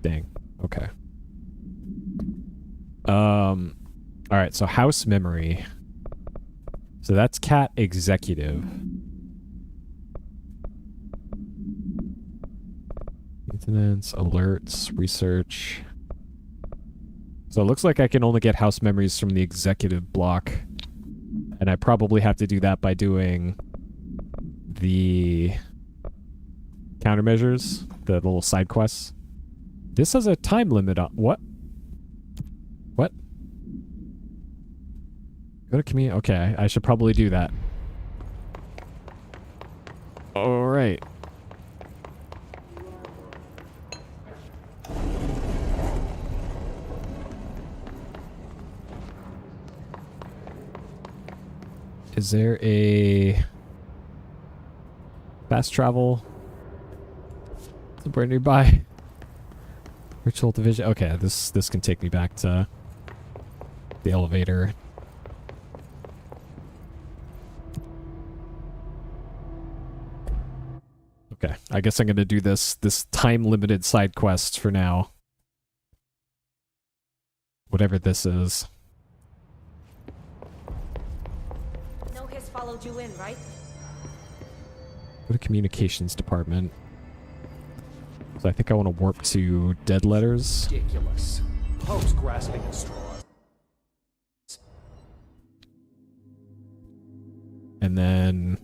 Dang. Okay. Alright, so house memory. So that's cat executive. Maintenance, alerts, research. So it looks like I can only get house memories from the executive block. And I probably have to do that by doing the countermeasures, the little side quests. This has a time limit on... What? What? Go to community... Okay, I should probably do that. Alright. Is there a fast travel somewhere nearby? Ritual division. Okay, this can take me back to the elevator. Okay, I guess I'm gonna do this time limited side quest for now. Whatever this is. No hiss followed you in, right? Go to communications department. So I think I want to warp to dead letters. Ridiculous. Pope's grasping at straws. And then...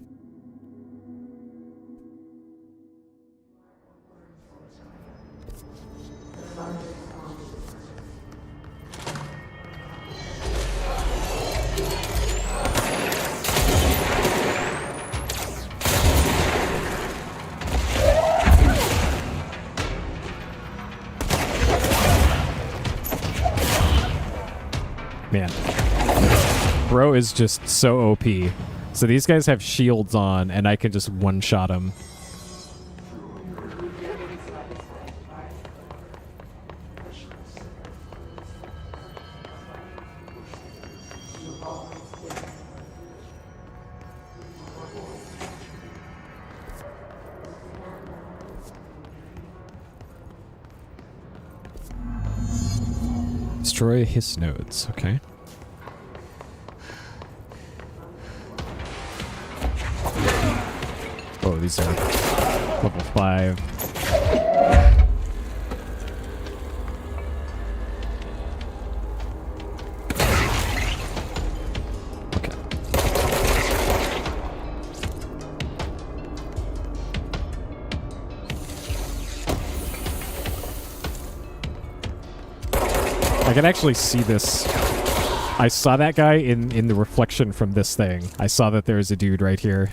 Man. Bro is just so OP. So these guys have shields on, and I can just one-shot them. Destroy his nodes, okay. Oh, these are level 5. Okay. I can actually see this. I saw that guy in the reflection from this thing. I saw that there's a dude right here.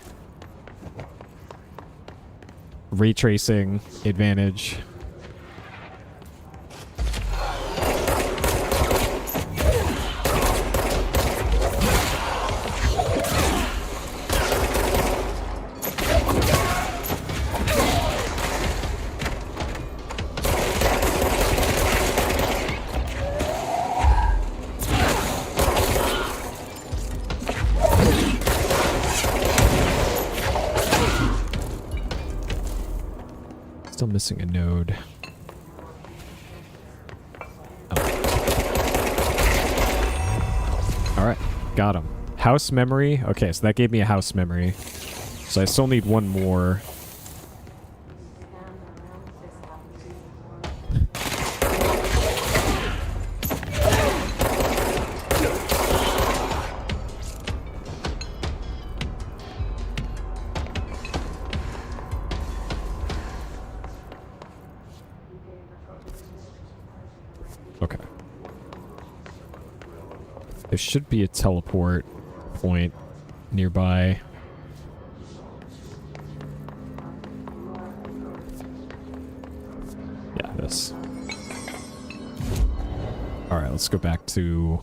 Ray tracing advantage. Still missing a node. Oh. Alright, got him. House memory. Okay, so that gave me a house memory. So I still need one more. Okay. There should be a teleport point nearby. Yeah, this. Alright, let's go back to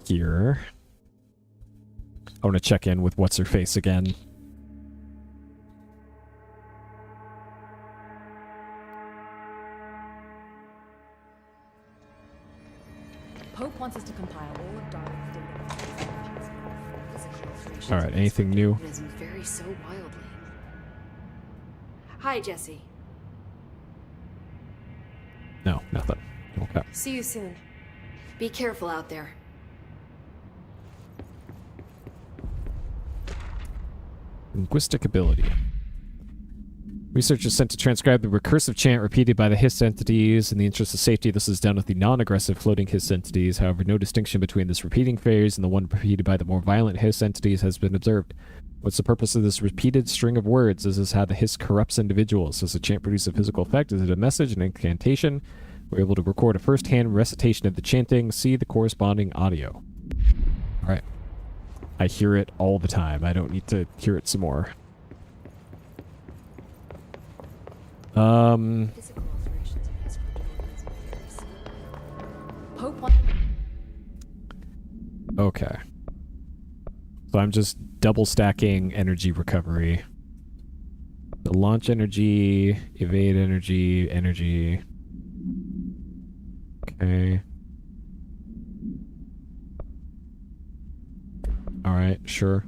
here. I want to check in with What's-Her-Face again. Pope wants us to compile all of Darwin's data. Alright, anything new? Vary so wildly. Hi, Jesse. No, nothing. Okay. See you soon. Be careful out there. Linguistic ability. Researchers sent to transcribe the recursive chant repeated by the Hiss entities. In the interest of safety, this is done with the non-aggressive floating Hiss entities. However, no distinction between this repeating phase and the one repeated by the more violent Hiss entities has been observed. What's the purpose of this repeated string of words? Is this how the Hiss corrupts individuals? Does the chant produce a physical effect? Is it a message, an incantation? We're able to record a first-hand recitation of the chanting. See the corresponding audio. Alright. I hear it all the time. I don't need to hear it some more. Okay. So I'm just double stacking energy recovery. The launch energy, evade energy, energy. Okay. Alright, sure.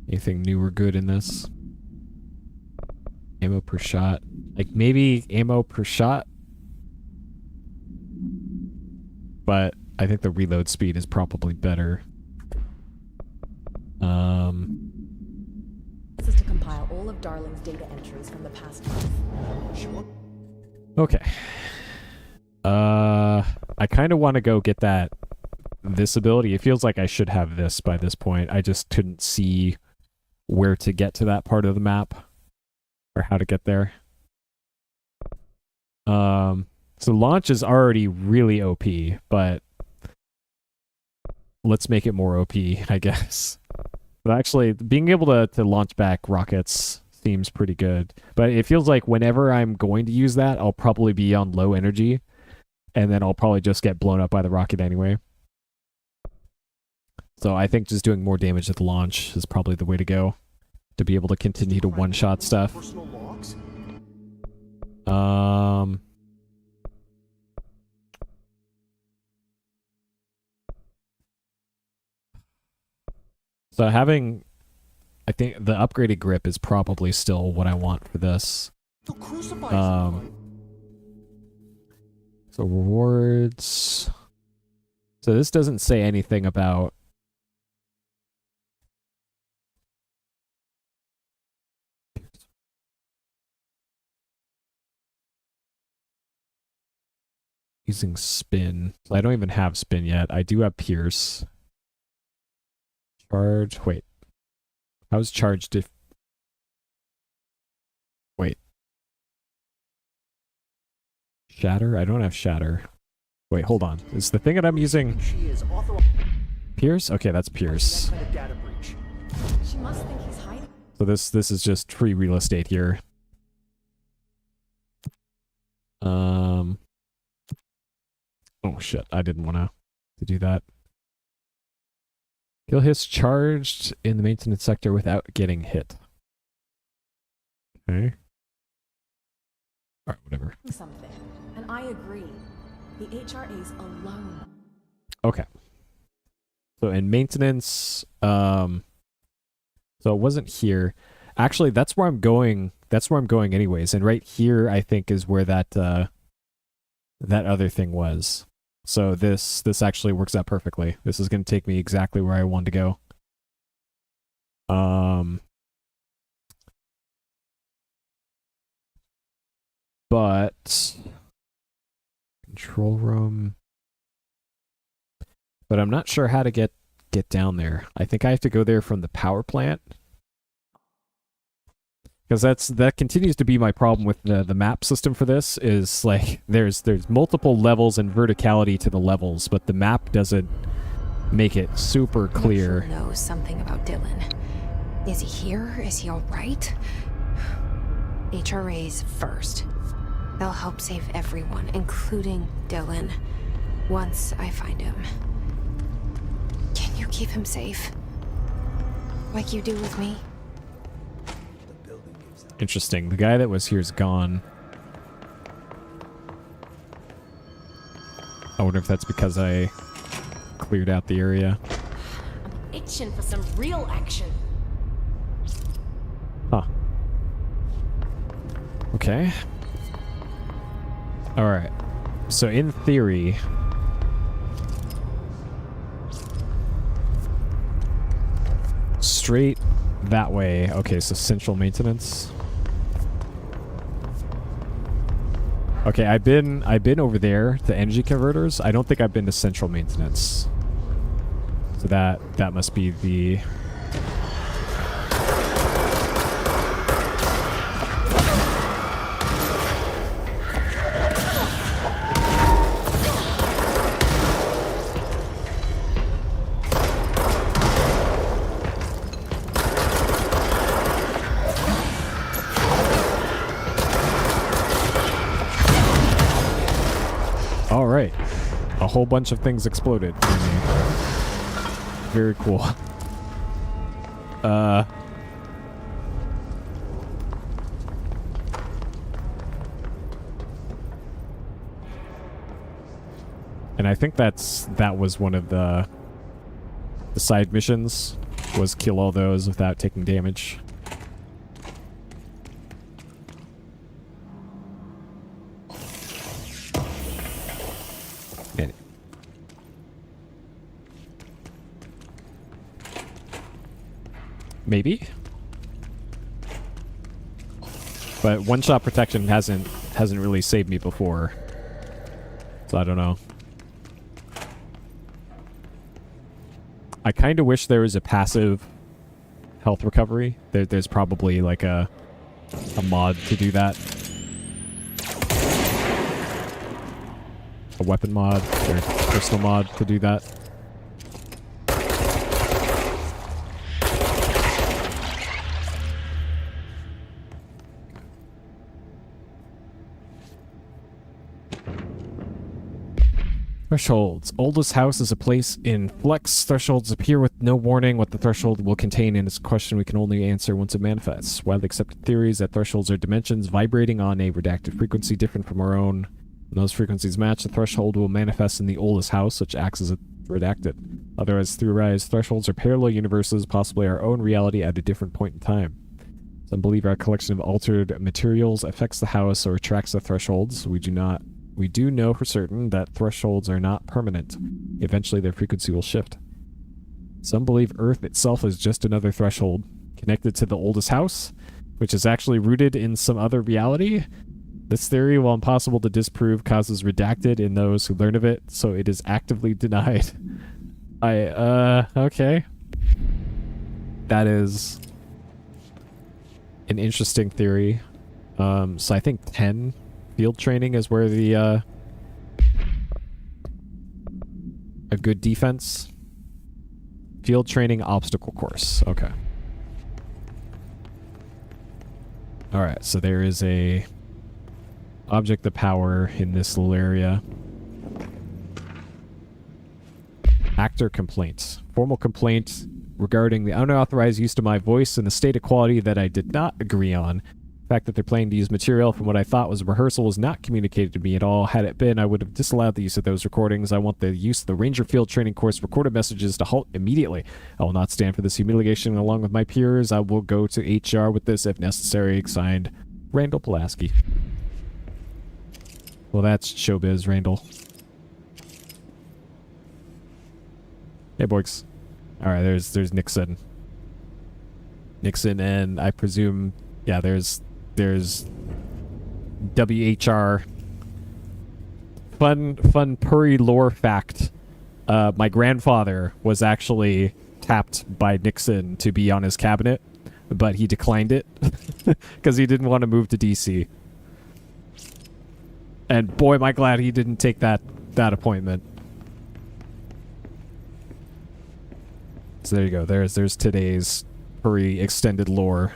Anything new or good in this? Ammo per shot. Like, maybe ammo per shot? but I think the reload speed is probably better. This is to compile all of Darling's data entries from the past month. Sure. Okay. I kind of want to go get this ability. It feels like I should have this by this point. I just couldn't see where to get to that part of the map or how to get there. So launch is already really OP, but let's make it more OP, I guess. But actually, being able to launch back rockets seems pretty good. But it feels like whenever I'm going to use that, I'll probably be on low energy, and then I'll probably just get blown up by the rocket anyway. So I think just doing more damage at the launch is probably the way to go, to be able to continue to one-shot stuff. Personal logs? So having, I think the upgraded grip is probably still what I want for this. They'll crucify someone. So rewards. So this doesn't say anything about using spin. I don't even have spin yet. I do have pierce. Charge. Wait. How's charge Wait. Shatter? I don't have shatter. Wait, hold on. Is the thing that I'm using pierce? Okay, that's pierce. She must think he's hiding. So this is just free real estate here. Oh shit, I didn't want to do that. Kill his charged in the maintenance sector without getting hit. Okay. Alright, whatever. Something. And I agree. The HRAs alone. Okay. So in maintenance, so it wasn't here. Actually, that's where I'm going. That's where I'm going anyways. And right here, I think, is where that other thing was. So this actually works out perfectly. This is going to take me exactly where I want to go. But control room. But I'm not sure how to get down there. I think I have to go there from the power plant. Because that continues to be my problem with the map system for this, is like there's multiple levels and verticality to the levels, but the map doesn't make it super clear. Marshall knows something about Dylan. Is he here? Is he all right? HRAs first. They'll help save everyone, including Dylan, once I find him. Can you keep him safe? Like you do with me? Interesting. The guy that was here is gone. I wonder if that's because I cleared out the area. I'm itching for some real action. Huh. Okay. Alright. So in theory... straight that way. Okay, so central maintenance. Okay, I've been over there, the energy converters. I don't think I've been to central maintenance. So that must be the... Alright. A whole bunch of things exploded. Very cool. And I think that was one of the side missions, was kill all those without taking damage. Maybe. But one-shot protection hasn't really saved me before. So I don't know. I kind of wish there was a passive health recovery. There's probably like a mod to do that. A weapon mod or personal mod to do that. Thresholds. Oldest house is a place in flux. Thresholds appear with no warning what the threshold will contain, and it's a question we can only answer once it manifests. Widely accepted theories that thresholds are dimensions vibrating on a redacted frequency different from our own. When those frequencies match, the threshold will manifest in the oldest house, which acts as a redacted. Otherwise, theorized thresholds are parallel universes, possibly our own reality at a different point in time. Some believe our collection of altered materials affects the house or attracts the thresholds. We do know for certain that thresholds are not permanent. Eventually their frequency will shift. Some believe Earth itself is just another threshold, connected to the oldest house, which is actually rooted in some other reality. This theory, while impossible to disprove, causes redacted in those who learn of it, so it is actively denied. Okay. That is an interesting theory. So I think 10 field training is where the a good defense. Field training obstacle course. Okay. Alright, so there is a object of power in this little area. Actor complaint. Formal complaint regarding the unauthorized use of my voice and the state of quality that I did not agree on. The fact that they're planning to use material from what I thought was a rehearsal was not communicated to me at all. Had it been, I would have disallowed the use of those recordings. I want the use of the Ranger Field Training Course recorded messages to halt immediately. I will not stand for this humiliation, and along with my peers, I will go to HR with this if necessary. Signed, Randall Pulaski. Well, that's showbiz, Randall. Hey, boys. Alright, there's Nixon. Nixon, and I presume, yeah, there's WHR. Fun Puri lore fact. My grandfather was actually tapped by Nixon to be on his cabinet, but he declined it because he didn't want to move to DC. And boy, am I glad he didn't take that appointment. So there you go. There's today's Puri extended lore.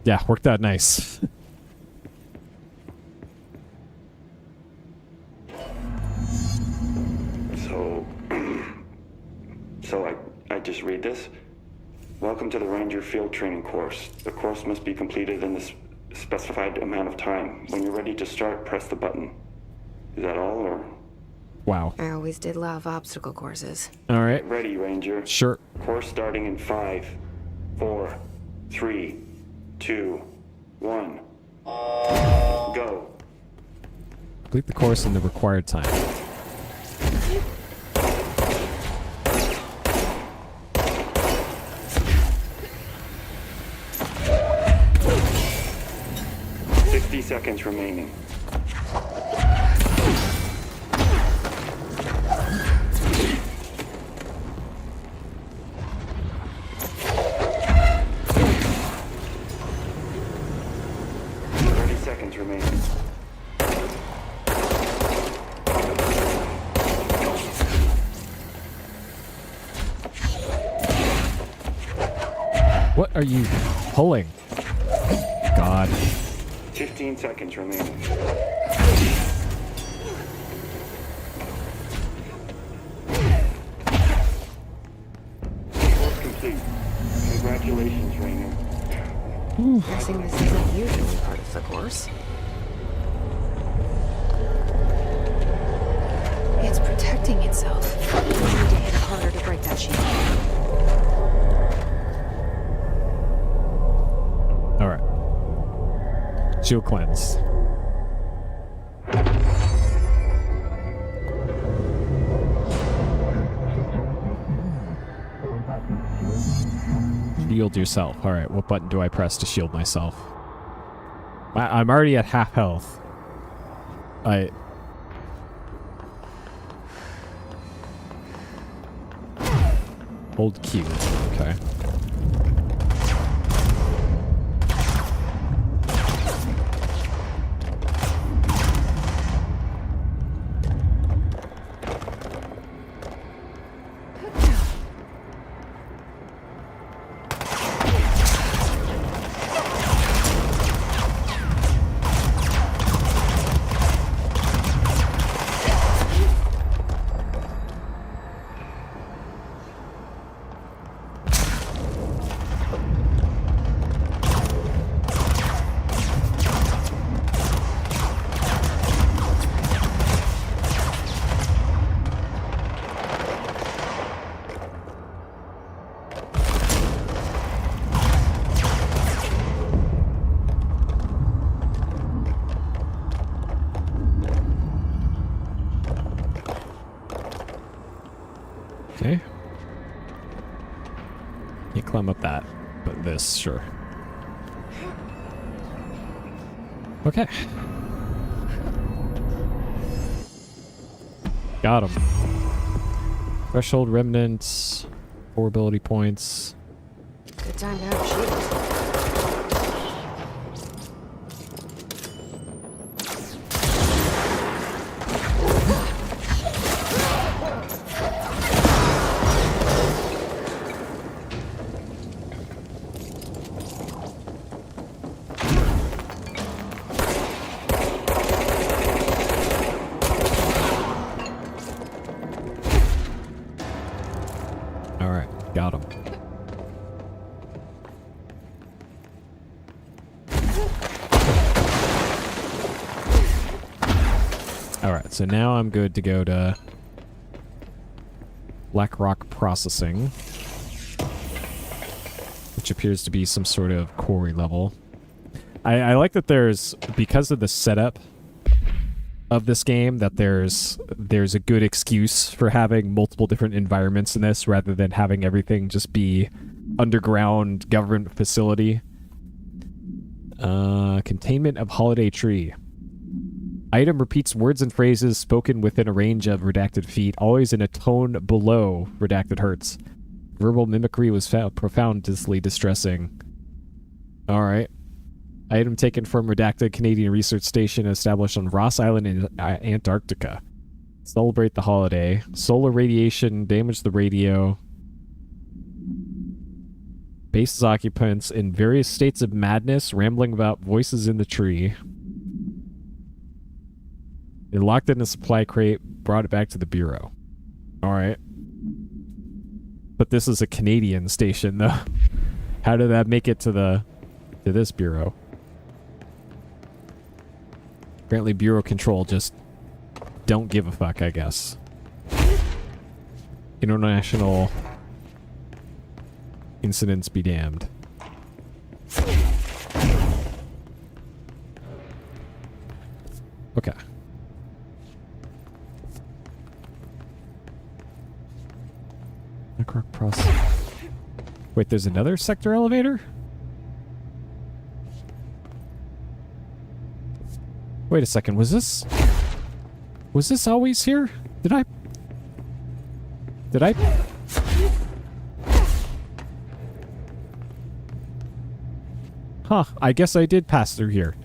Yeah, worked out nice. So I just read this. Welcome to the Ranger Field Training Course. The course must be completed in this specified amount of time. When you're ready to start, press the button. Is that all, or? Wow. I always did love obstacle courses. All right. Ready, Ranger. Sure. Course starting in 5, 4, 3, 2, 1. Go. Complete the course in the required time. Seconds remaining. Seconds remaining. What are you pulling? God. 15 seconds remaining. Course complete. Congratulations, Rainer. Guessing this isn't usually part of the course. It's protecting itself. We need to hit it harder to break that shield. Alright. Shield cleanse. Shield yourself. Alright, what button do I press to shield myself? I'm already at half health. Hold Q. Okay. Okay. Can't climb up that, but this, sure. Okay. Got him. Threshold remnants, 4 ability points. Good time to have a shield. Got him. Alright, so now I'm good to go to Black Rock Processing, which appears to be some sort of quarry level. I like that there's, because of the setup of this game, that there's a good excuse for having multiple different environments in this rather than having everything just be underground government facility. Containment of Holiday Tree. Item repeats words and phrases spoken within a range of redacted feet, always in a tone below redacted hertz. Verbal mimicry was found profoundly distressing. Alright. Item taken from redacted Canadian research station established on Ross Island in Antarctica. Celebrate the holiday. Solar radiation damaged the radio. Base's occupants in various states of madness, rambling about voices in the tree. They locked it in a supply crate, brought it back to the Bureau. Alright. But this is a Canadian station, though. How did that make it to this Bureau? Apparently Bureau Control just don't give a fuck, I guess. International incidents be damned. Okay. Necroc process. Wait, there's another sector elevator? Wait a second, was this always here? Did I? Huh, I guess I did pass through here.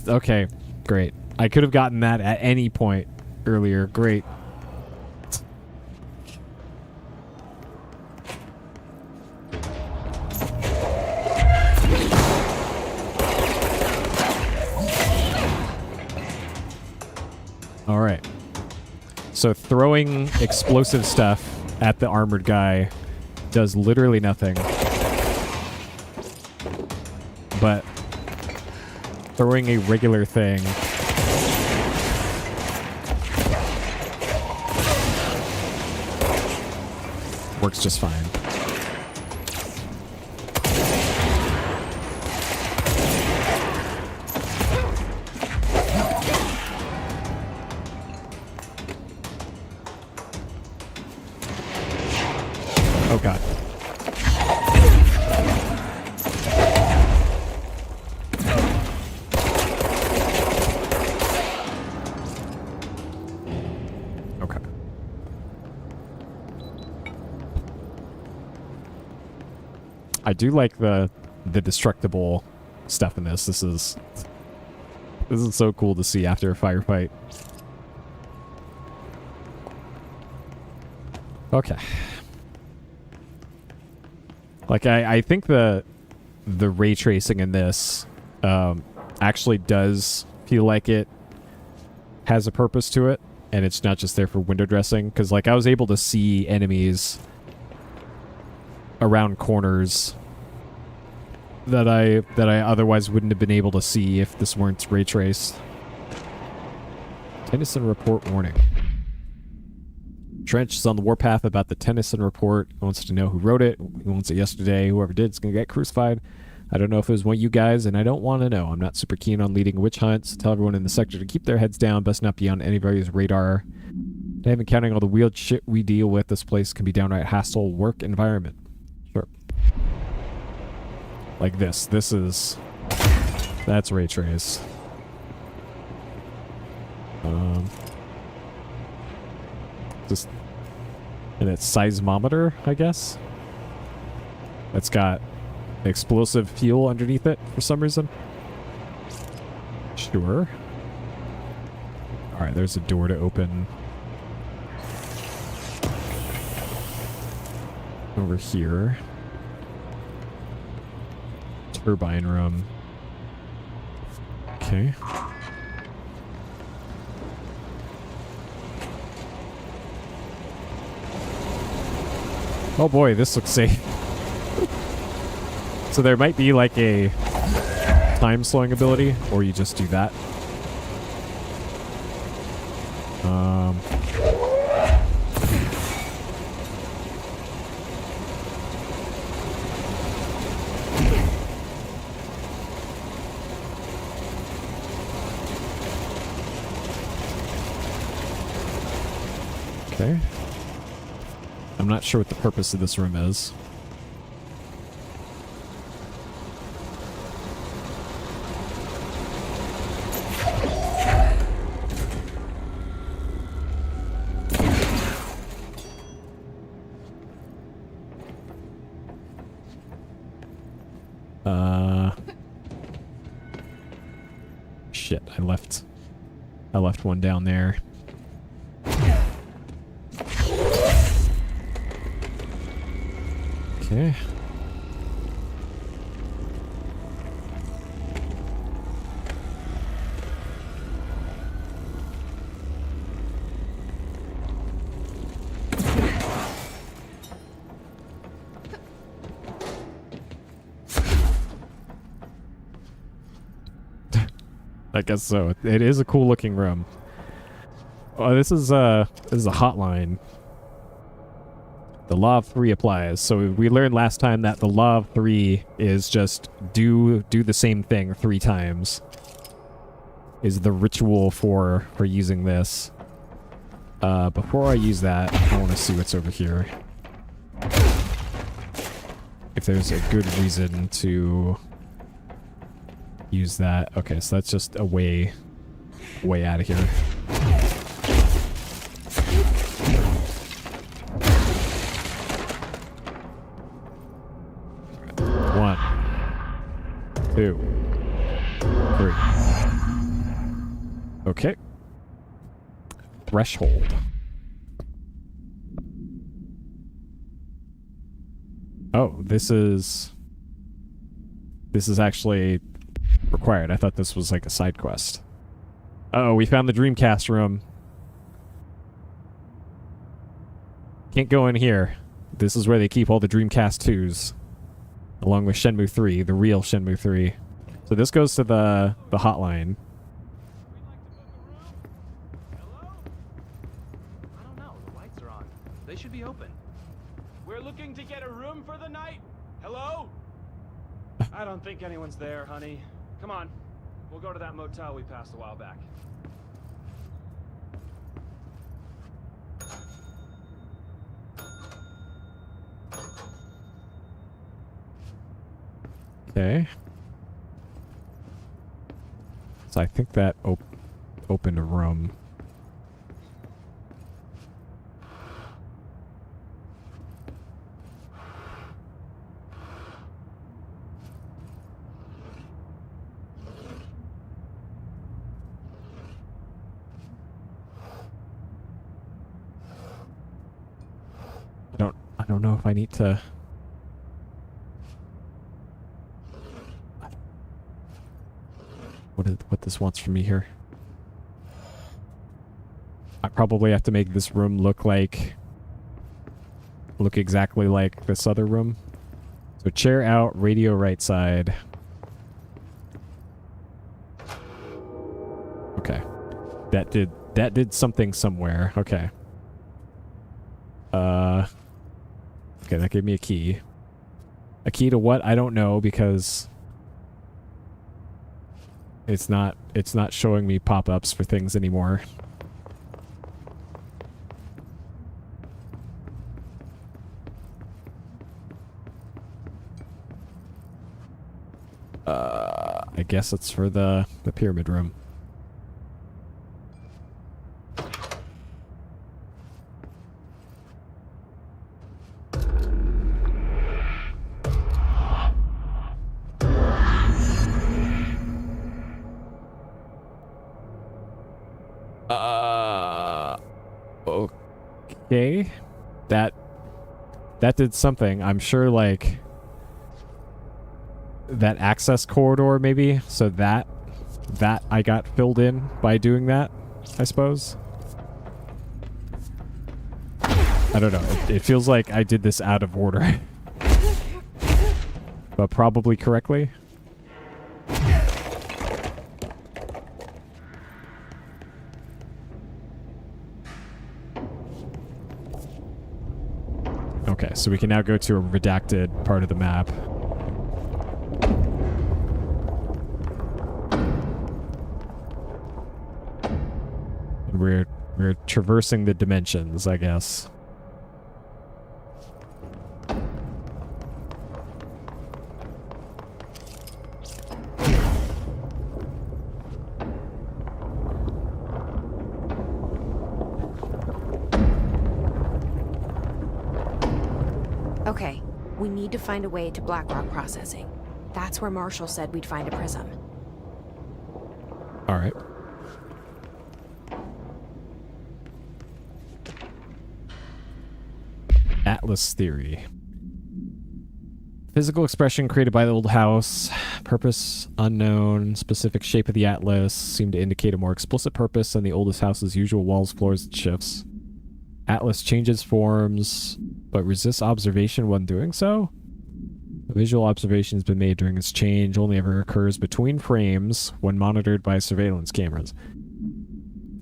Okay, great. I could have gotten that at any point earlier. Great. Alright. So throwing explosive stuff at the armored guy does literally nothing. But throwing a regular thing works just fine. Oh god. I do like the destructible stuff in this. This is so cool to see after a firefight. Okay. Like I think the ray tracing in this actually does feel like it has a purpose to it, and it's not just there for window dressing. Because like I was able to see enemies around corners that I otherwise wouldn't have been able to see if this weren't ray traced. Tennyson report warning. Trench is on the warpath about the Tennyson report. He wants to know who wrote it. He wants it yesterday. Whoever did is going to get crucified. I don't know if it was one of you guys, and I don't want to know. I'm not super keen on leading witch hunts. Tell everyone in the sector to keep their heads down. Best not be on anybody's radar. Not even counting all the weird shit we deal with, this place can be downright hostile work environment. Sure. Like this. This is... That's ray trace. Just... And it's seismometer, I guess? It's got explosive fuel underneath it for some reason. Sure. Alright, there's a door to open. Over here. Turbine room. Okay. Oh boy, this looks safe. So there might be like a time slowing ability, or you just do that. Okay. I'm not sure what the purpose of this room is. Shit, I left one down there. Okay. I guess so. It is a cool looking room. Oh, this is a hotline. The law of 3 applies. So we learned last time that the law of 3 is just do the same thing 3 times. Is the ritual for using this. Before I use that, I want to see what's over here. If there's a good reason to use that. Okay, so that's just a way out of here. One, 2, 3. Okay. Threshold. Oh, this is actually required. I thought this was like a side quest. Uh-oh, we found the Dreamcast room. Can't go in here. This is where they keep all the Dreamcast 2s. Along with Shenmue 3, the real Shenmue 3. So this goes to the hotline. I don't know. The lights are on. They should be open. We're looking to get a room for the night. Hello? I don't think anyone's there, honey. Come on. We'll go to that motel we passed a while back. Okay. So I think that opened a room. don't know if I need to... What this wants from me here. I probably have to make this room look exactly like this other room. So chair out, radio right side. Okay. That did something somewhere. Okay. Okay, that gave me a key. A key to what? I don't know, because it's not showing me pop-ups for things anymore. I guess it's for the pyramid room. Okay. That did something. I'm sure, like, that access corridor, maybe? So that I got filled in by doing that, I suppose? I don't know. It feels like I did this out of order. But probably correctly. Okay, so we can now go to a redacted part of the map. We're traversing the dimensions, I guess. Okay, we need to find a way to Blackrock processing. That's where Marshall said we'd find a prism. All right. Atlas theory. Physical expression created by the old house. Purpose unknown. Specific shape of the atlas seem to indicate a more explicit purpose than the oldest house's usual walls, floors, and shifts. Atlas changes forms, but resists observation when doing so? A visual observation has been made during its change, only ever occurs between frames when monitored by surveillance cameras.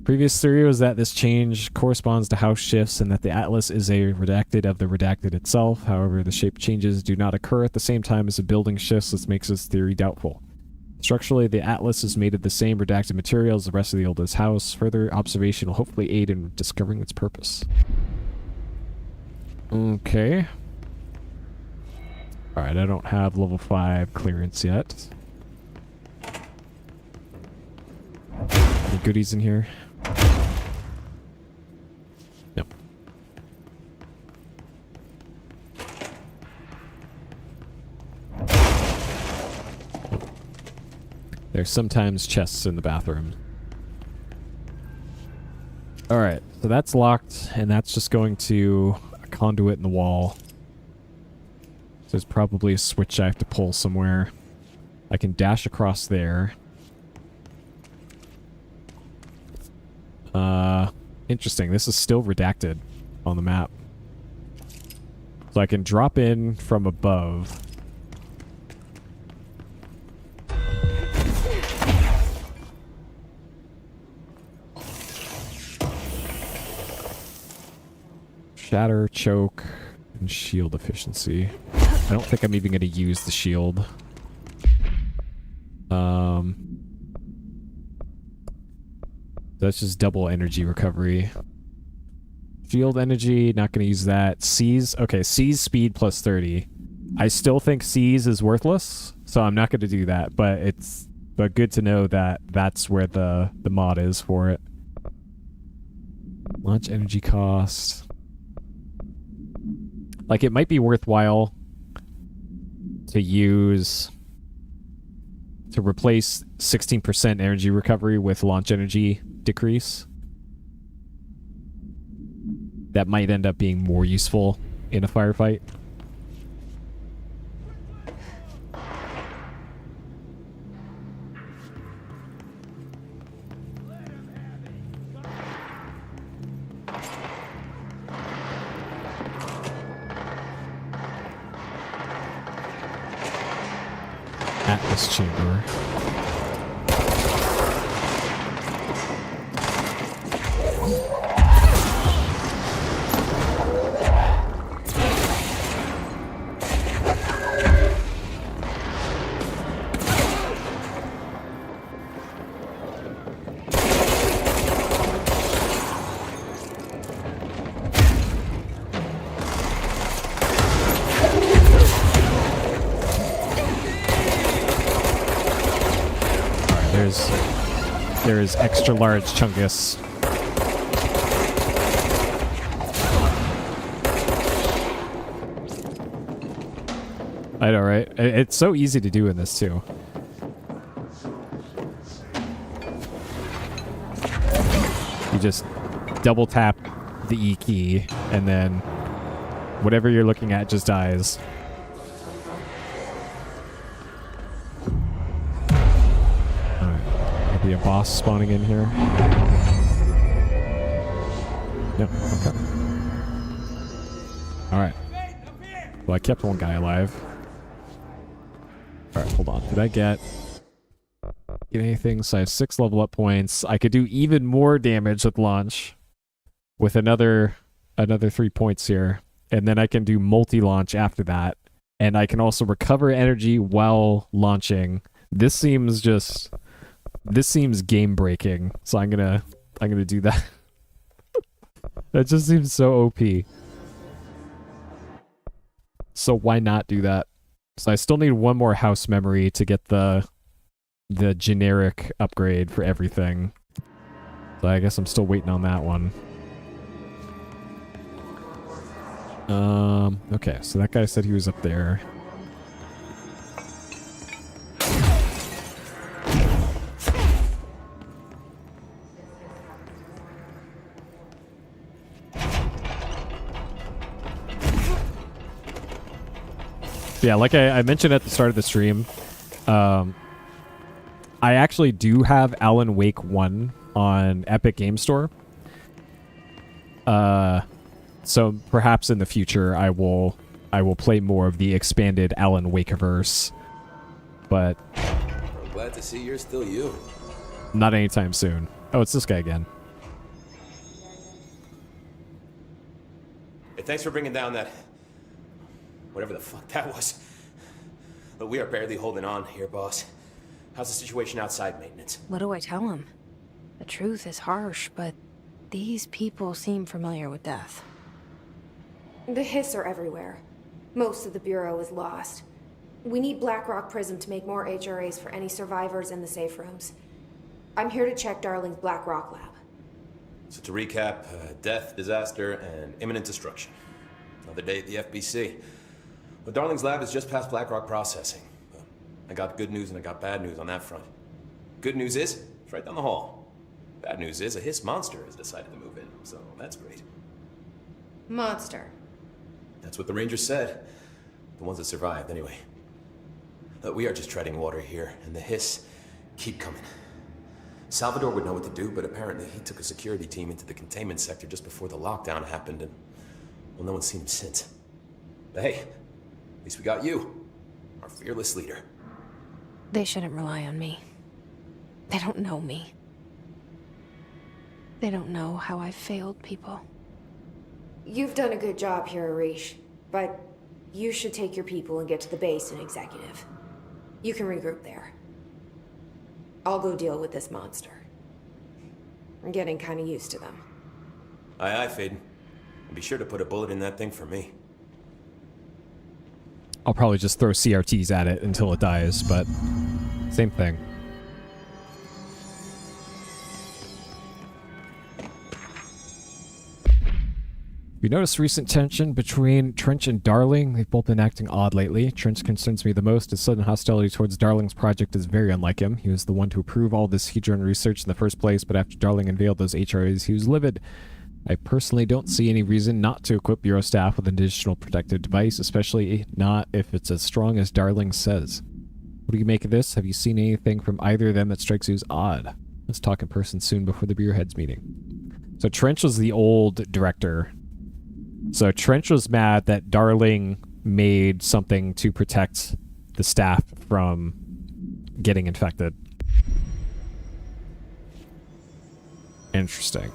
Previous theory was that this change corresponds to house shifts and that the atlas is a redacted of the redacted itself. However, the shape changes do not occur at the same time as the building shifts, which makes this theory doubtful. Structurally, the atlas is made of the same redacted material as the rest of the oldest house. Further observation will hopefully aid in discovering its purpose. Okay. Alright, I don't have level 5 clearance yet. Any goodies in here? Nope. There's sometimes chests in the bathroom. Alright, so that's locked, and that's just going to a conduit in the wall. So there's probably a switch I have to pull somewhere. I can dash across there. Interesting. This is still redacted on the map. So I can drop in from above. Shatter, choke, and shield efficiency. I don't think I'm even going to use the shield. That's just double energy recovery. Shield energy, not going to use that. Seize, okay, seize speed plus 30. I still think seize is worthless, so I'm not going to do that, but good to know that that's where the mod is for it. Launch energy cost. Like, it might be worthwhile to replace 16% energy recovery with launch energy decrease. That might end up being more useful in a firefight. Atlas chamber. There is extra large Chungus. I know, right? It's so easy to do in this too. You just double tap the E key, and then whatever you're looking at just dies. Be a boss spawning in here. No, okay. Alright. Well, I kept one guy alive. Alright, hold on. Did I get anything? So I have 6 level up points. I could do even more damage with launch with another 3 points here. And then I can do multi-launch after that. And I can also recover energy while launching. This seems game breaking, so I'm gonna do that. That just seems so OP. So why not do that? So I still need one more house memory to get the generic upgrade for everything. So I guess I'm still waiting on that one. Okay, so that guy said he was up there. Yeah, like I mentioned at the start of the stream, I actually do have Alan Wake 1 on Epic Game Store. So perhaps in the future I will play more of the expanded Alan Wakeverse. But I'm glad to see you're still you. Not anytime soon. Oh, it's this guy again. Hey, thanks for bringing down that... whatever the fuck that was. But we are barely holding on here, boss. How's the situation outside maintenance? What do I tell him? The truth is harsh, but these people seem familiar with death. The Hiss are everywhere. Most of the Bureau is lost. We need Blackrock Prism to make more HRAs for any survivors in the safe rooms. I'm here to check Darling's Blackrock lab. So to recap, death, disaster, and imminent destruction. Another day at the FBC. But Darling's lab is just past Blackrock processing. I got good news and I got bad news on that front. Good news is, it's right down the hall. Bad news is, a Hiss monster has decided to move in, so that's great. Monster. That's what the Rangers said. The ones that survived, anyway. But we are just treading water here, and the Hiss keep coming. Salvador would know what to do, but apparently he took a security team into the containment sector just before the lockdown happened, and, well, no one's seen him since. But hey, at least we got you, our fearless leader. They shouldn't rely on me. They don't know me. They don't know how I've failed people. You've done a good job here, Arish, but you should take your people and get to the base in Executive. You can regroup there. I'll go deal with this monster. I'm getting kind of used to them. Aye, aye, Faden. And be sure to put a bullet in that thing for me. I'll probably just throw CRTs at it until it dies, but same thing. We noticed recent tension between Trench and Darling. They've both been acting odd lately. Trench concerns me the most. His sudden hostility towards Darling's project is very unlike him. He was the one to approve all this Hedron research in the first place, but after Darling unveiled those HRAs, he was livid. I personally don't see any reason not to equip Bureau staff with an additional protective device, especially not if it's as strong as Darling says. What do you make of this? Have you seen anything from either of them that strikes you as odd? Let's talk in person soon before the Bureau heads meeting. So Trench was the old director. So Trench was mad that Darling made something to protect the staff from getting infected. Interesting.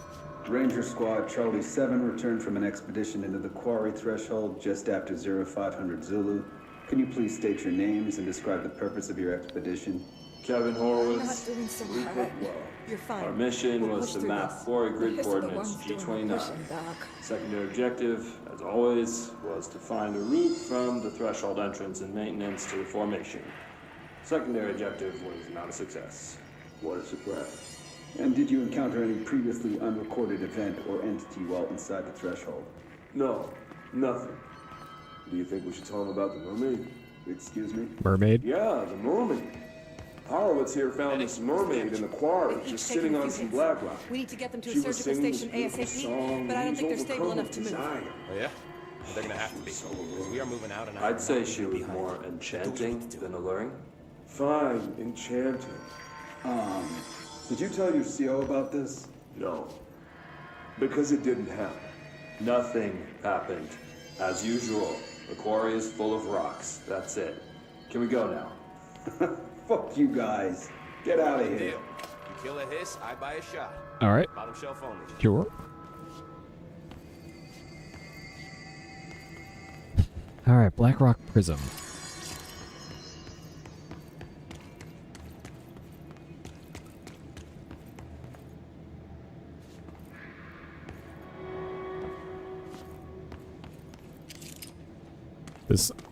Ranger Squad Charlie 7 returned from an expedition into the quarry threshold just after 0500 Zulu. Can you please state your names and describe the purpose of your expedition? Kevin Horowitz. You're not doing so Luke bad. Whitwell. You're fine. Our mission We'll was push to through map this. quarry grid Because they're the coordinates ones doing the G29. pushing, Doc. Secondary objective, as always, was to find a route from the threshold entrance and maintenance to the formation. Secondary objective was not a success. What a surprise. And did you encounter any previously unrecorded event or entity while inside the threshold? No, nothing. Do you think we should tell him about the mermaid? Excuse me? Mermaid? Yeah, the mermaid. Horowitz here found this mermaid in the quarry, just sitting on some black rock. We need to get them to a She was surgical singing station this beautiful ASAP, song, but I don't and think they're he's stable overcome enough with to move. desire. Oh yeah? Well, they're gonna have to be. Because we are moving out and I'd say she was more enchanting than alluring. Fine, enchanting. Did you tell your CO about this? No. Because it didn't happen. Nothing happened. As usual, the quarry is full of rocks. That's it. Can we go now? Fuck you guys. Get out of here. Deal. You kill a hiss, I buy a shot. All right. Bottom shelf only. Sure. All right, Blackrock Prism.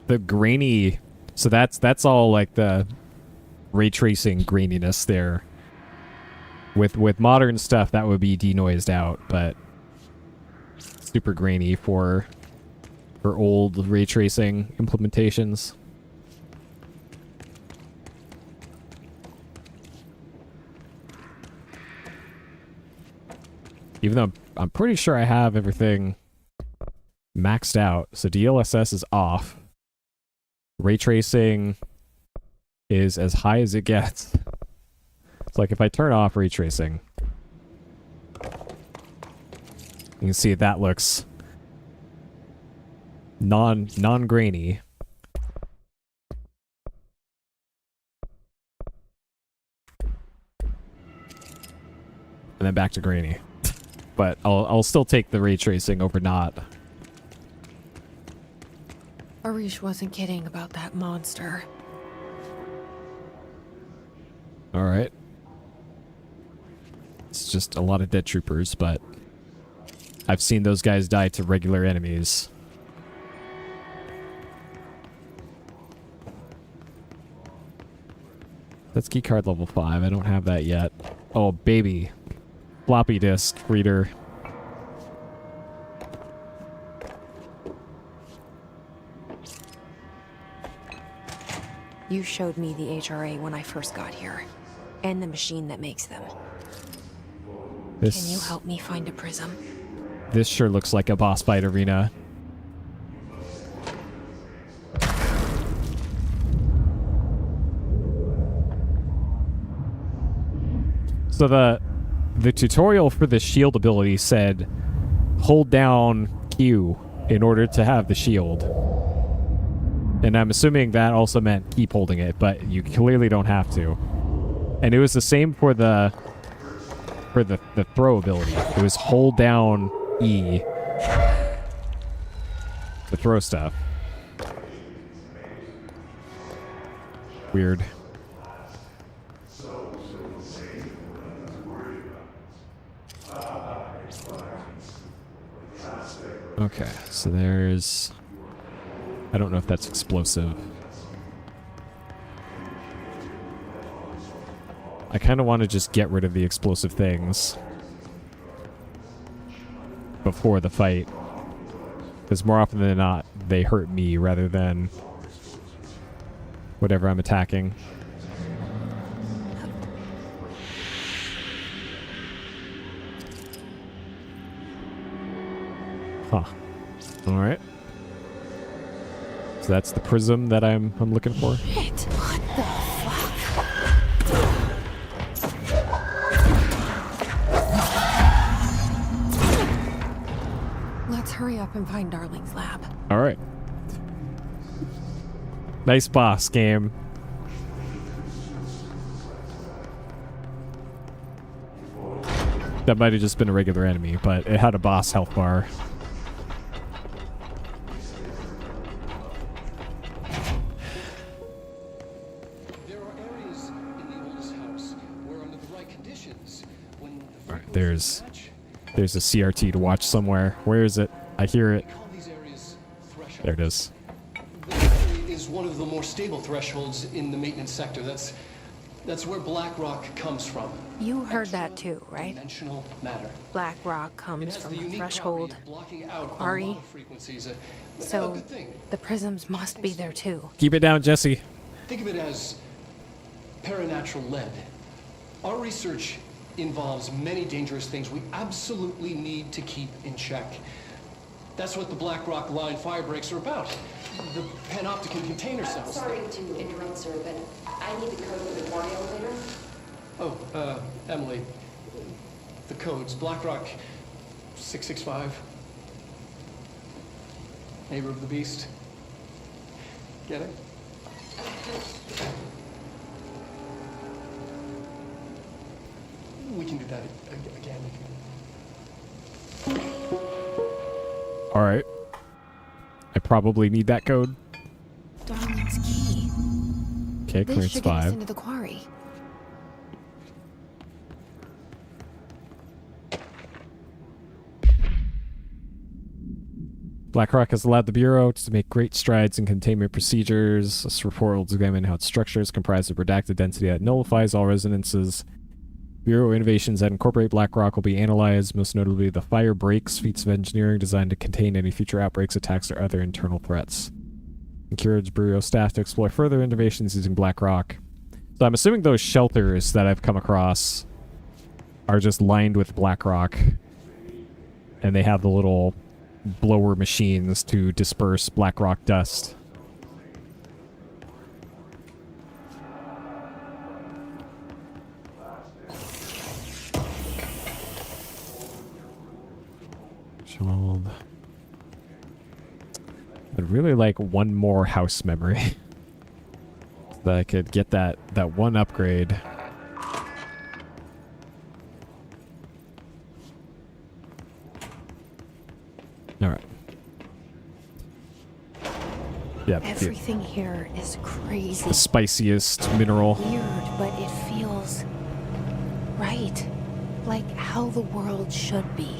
The grainy, so that's all like the ray tracing graininess there. With modern stuff, that would be denoised out, but super grainy for old ray tracing implementations. Even though I'm pretty sure I have everything maxed out. So DLSS is off. Ray tracing is as high as it gets. It's like if I turn off ray tracing, you can see that looks non-grainy. And then back to grainy. But I'll still take the ray tracing over not. Arish wasn't kidding about that monster. Alright. It's just a lot of dead troopers, but I've seen those guys die to regular enemies. That's keycard level 5. I don't have that yet. Oh, baby. Floppy disk reader. You showed me the HRA when I first got here, and the machine that makes them. Can you help me find a prism? This sure looks like a boss fight arena. So the tutorial for the shield ability said hold down Q in order to have the shield. And I'm assuming that also meant keep holding it, but you clearly don't have to. And it was the same for the throw ability. It was hold down E to throw stuff. Weird. Okay, so there's... I don't know if that's explosive. I kind of want to just get rid of the explosive things before the fight. Because more often than not, they hurt me rather than whatever I'm attacking. Huh. Alright. So that's the prism that I'm looking for. Shit, what the fuck? Let's hurry up and find Darling's lab. Alright. Nice boss game. That might have just been a regular enemy, but it had a boss health bar. There are areas in the oldest house where, under the right conditions, when the Alright, there's a CRT to watch somewhere. Where is it? I hear it. There it is. is one of the more stable thresholds in the maintenance sector. That's where black rock comes from. You heard that too, right? Dimensional matter. Black rock comes from the threshold quarry. So the prisms must be there too. Keep it down, Jesse. Think of it as paranatural lead. Our research involves many dangerous things we absolutely need to keep in check. That's what the Black Rock Line fire breaks are about. The panopticon container cells. Sorry to interrupt, sir, but I need the code for the quarry elevator. Oh, Emily. The codes. Black Rock 665. Neighbor of the Beast. Get it? We can do that again. Alright. I probably need that code. Darling's key. Okay, This clearance should get us 5. into the quarry. BlackRock has allowed the Bureau to make great strides in containment procedures. This report will examine how its structure is comprised of redacted density that nullifies all resonances. Bureau innovations that incorporate BlackRock will be analyzed, most notably the fire breaks, feats of engineering designed to contain any future outbreaks, attacks, or other internal threats. Encourage Bureau staff to explore further innovations using BlackRock. So I'm assuming those shelters that I've come across are just lined with BlackRock, and they have the little blower machines to disperse BlackRock dust. I'd really like one more house memory. So that I could get that one upgrade. Alright. Yep. Everything here is crazy. The spiciest mineral. Weird, but it feels right. Like how the world should be.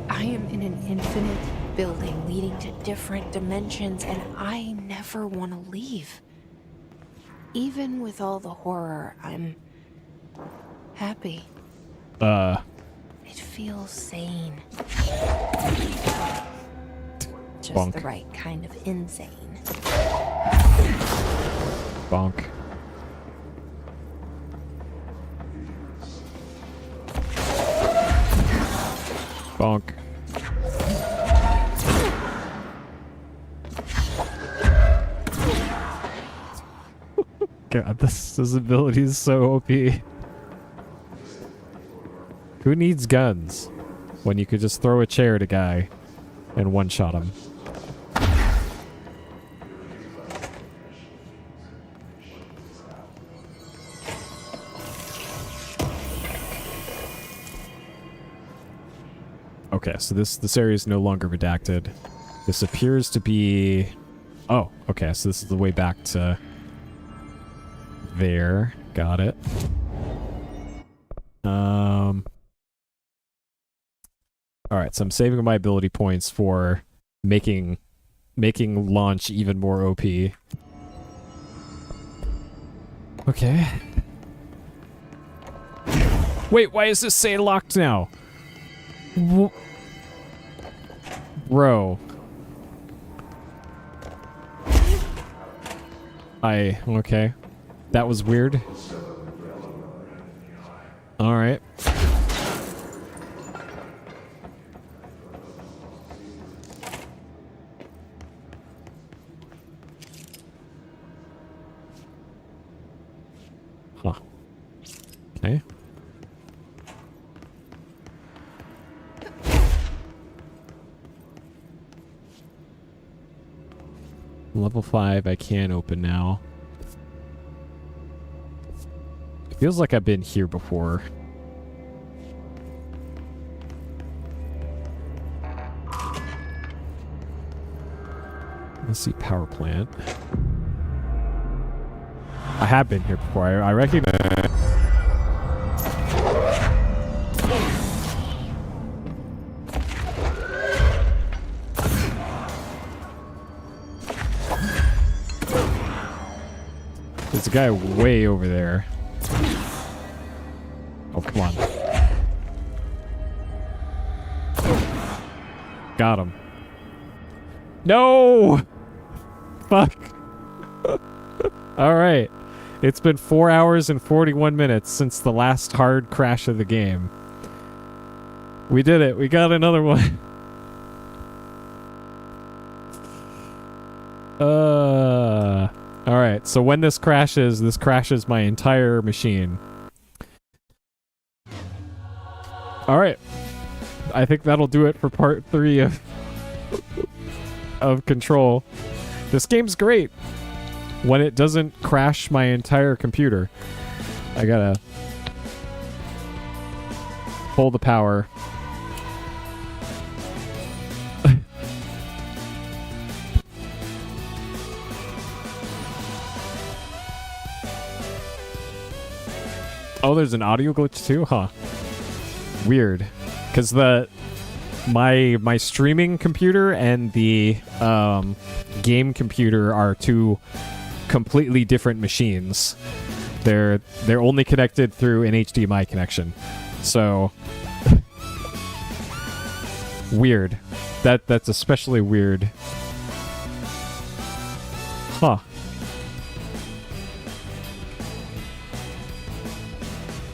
I am in an infinite building leading to different dimensions, and I never want to leave. Even with all the horror, I'm happy. It feels sane. Just Bonk. the right kind of insane. Bonk. Bonk. God, this ability is so OP. Who needs guns when you could just throw a chair at a guy and one-shot him? Okay, so this area is no longer redacted. This appears to be... Oh, okay, so this is the way back to... there. Got it. Alright, so I'm saving my ability points for making launch even more OP. Okay. Wait, why does this say locked now? Bro. Okay. That was weird. Alright. Huh. Okay. Level 5 I can open now. It feels like I've been here before. Let's see, power plant. I have been here before. I recognize. There's a guy way over there. Oh, come on. Got him. No! Fuck. Alright. It's been 4 hours and 41 minutes since the last hard crash of the game. We did it. We got another one. Alright, so when this crashes my entire machine. Alright. I think that'll do it for part 3 of Control. This game's great when it doesn't crash my entire computer. I gotta pull the power. Oh, there's an audio glitch too? Huh. Weird. Because my streaming computer and the game computer are two completely different machines. They're only connected through an HDMI connection. So weird. That's especially weird. Huh.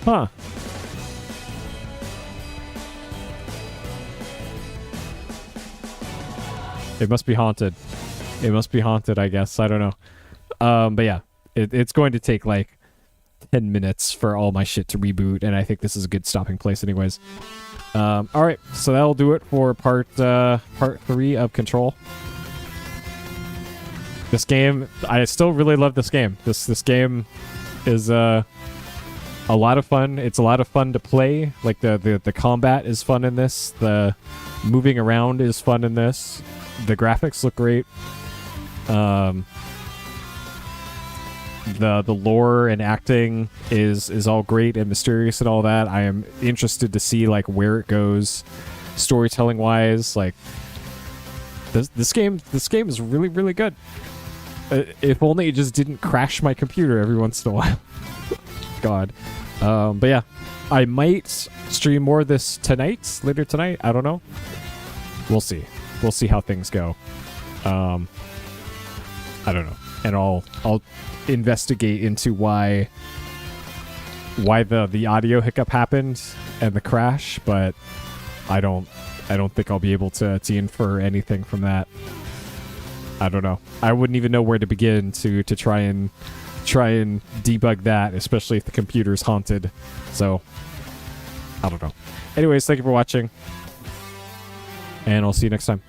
Huh. It must be haunted. It must be haunted, I guess. I don't know. But yeah, it's going to take like 10 minutes for all my shit to reboot, and I think this is a good stopping place anyways. Alright, so that'll do it for part 3 of Control. This game, I still really love this game. This game is a lot of fun. It's a lot of fun to play. Like the combat is fun in this. The moving around is fun in this. The graphics look great. The lore and acting is all great and mysterious and all that. I am interested to see like where it goes, storytelling wise. Like this game is really, really good. If only it just didn't crash my computer every once in a while. God. But yeah, I might stream more of this later tonight. I don't know. We'll see. We'll see how things go. I don't know. And I'll investigate into why the audio hiccup happened and the crash, but I don't think I'll be able to infer anything from that. I don't know. I wouldn't even know where to begin to try and debug that, especially if the computer's haunted. So I don't know. Anyways, thank you for watching, and I'll see you next time.